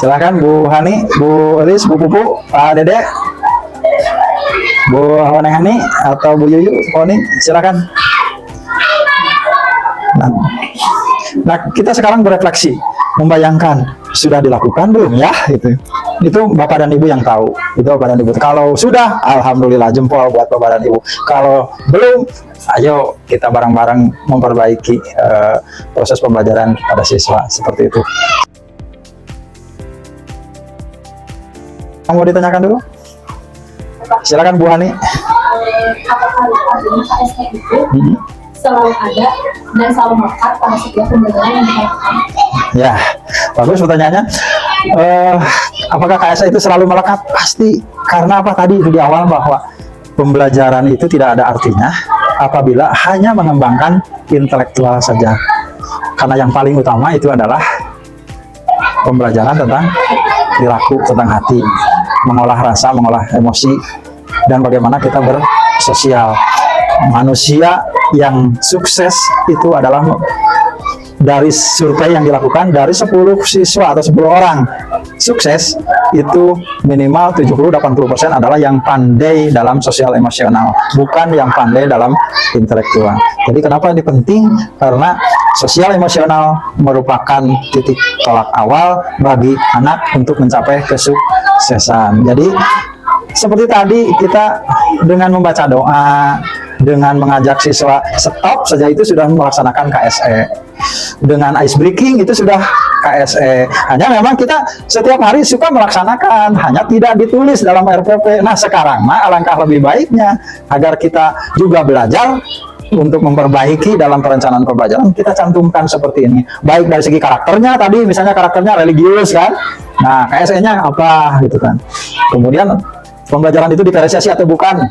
Silakan Bu Hani, Bu Elis, Bu Pupu, Pak Dede, Bu Hani atau Bu Yuyu, Poni, silakan. Nah, kita sekarang berefleksi, membayangkan sudah dilakukan belum ya? Gitu. itu Bapak dan Ibu yang tahu. Itu Bapak dan Ibu. Kalau sudah, alhamdulillah, jempol buat Bapak dan Ibu. Kalau belum, ayo kita bareng-bareng memperbaiki proses pembelajaran pada siswa seperti itu. Mau ditanyakan dulu? Silakan Bu Hani. Apakah adanya KSE itu selalu ada dan selalu melekat pada setiap pembelajaran yang dilakukan? Ya, bagus pertanyaannya. Apakah KSE itu selalu melekat? Pasti. Karena apa tadi di awal bahwa pembelajaran itu tidak ada artinya apabila hanya mengembangkan intelektual saja. Karena yang paling utama itu adalah pembelajaran tentang perilaku, tentang hati, mengolah rasa, mengolah emosi, dan bagaimana kita bersosial. Manusia yang sukses itu adalah, dari survei yang dilakukan, dari 10 siswa atau 10 orang sukses itu minimal 70-80% adalah yang pandai dalam sosial emosional, bukan yang pandai dalam intelektual. Jadi kenapa ini penting? Karena sosial emosional merupakan titik tolak awal bagi anak untuk mencapai kesuksesan. Jadi seperti tadi, kita dengan membaca doa, dengan mengajak siswa stop saja itu sudah melaksanakan KSE. Dengan ice breaking itu sudah KSE. Hanya memang kita setiap hari suka melaksanakan, hanya tidak ditulis dalam RPP. Nah sekarang alangkah lebih baiknya agar kita juga belajar untuk memperbaiki dalam perencanaan pembelajaran, kita cantumkan seperti ini. Baik dari segi karakternya, tadi misalnya karakternya religius kan, nah KSE-nya apa gitu kan. Kemudian pembelajaran itu diferensiasi atau bukan,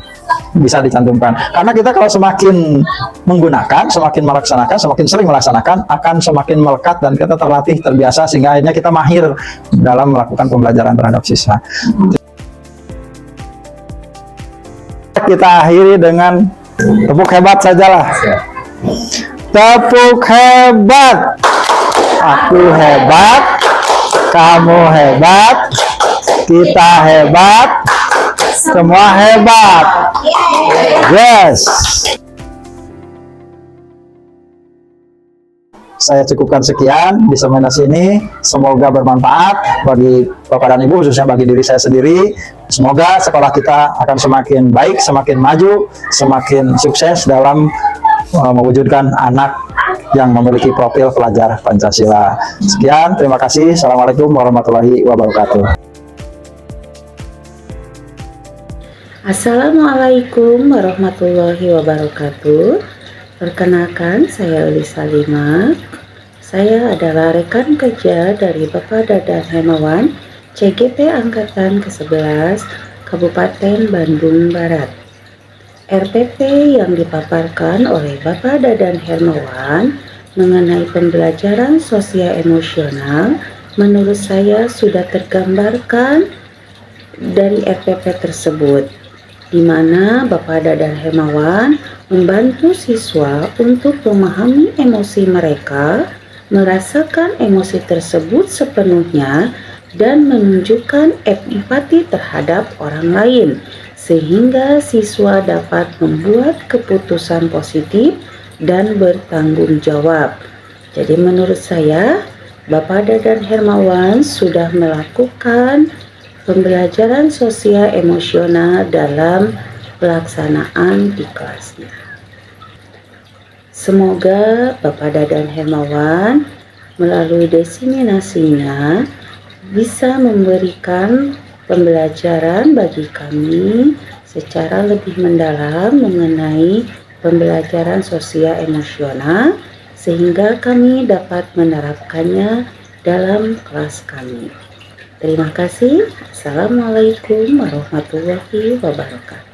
bisa dicantumkan. Karena kita kalau semakin menggunakan, semakin melaksanakan, semakin sering melaksanakan, akan semakin melekat dan kita terlatih, terbiasa, sehingga akhirnya kita mahir dalam melakukan pembelajaran terhadap siswa. Kita akhiri dengan tepuk hebat sajalah. Tepuk hebat. Aku hebat, kamu hebat, kita hebat, semua hebat. Yes. Saya cukupkan sekian diseminasi ini. Semoga bermanfaat bagi Bapak dan Ibu, khususnya bagi diri saya sendiri. Semoga sekolah kita akan semakin baik, semakin maju, semakin sukses dalam mewujudkan anak yang memiliki profil pelajar Pancasila. Sekian, terima kasih. Assalamualaikum warahmatullahi wabarakatuh. Assalamualaikum warahmatullahi wabarakatuh. Perkenalkan, saya Uli Salimah. Saya adalah rekan kerja dari Bapak Dadan Hermawan, CGP Angkatan ke-11, Kabupaten Bandung Barat. RPP yang dipaparkan oleh Bapak Dadan Hermawan mengenai pembelajaran sosial emosional menurut saya sudah tergambarkan dari RPP tersebut, di mana Bapak Dadan Hermawan membantu siswa untuk memahami emosi mereka, merasakan emosi tersebut sepenuhnya, dan menunjukkan empati terhadap orang lain, sehingga siswa dapat membuat keputusan positif dan bertanggung jawab. Jadi menurut saya, Bapak Dadan Hermawan sudah melakukan pembelajaran sosial emosional dalam pelaksanaan di kelasnya. Semoga Bapak Dadan Hermawan melalui diseminasinya bisa memberikan pembelajaran bagi kami secara lebih mendalam mengenai pembelajaran sosial emosional, sehingga kami dapat menerapkannya dalam kelas kami. Terima kasih. Assalamualaikum warahmatullahi wabarakatuh.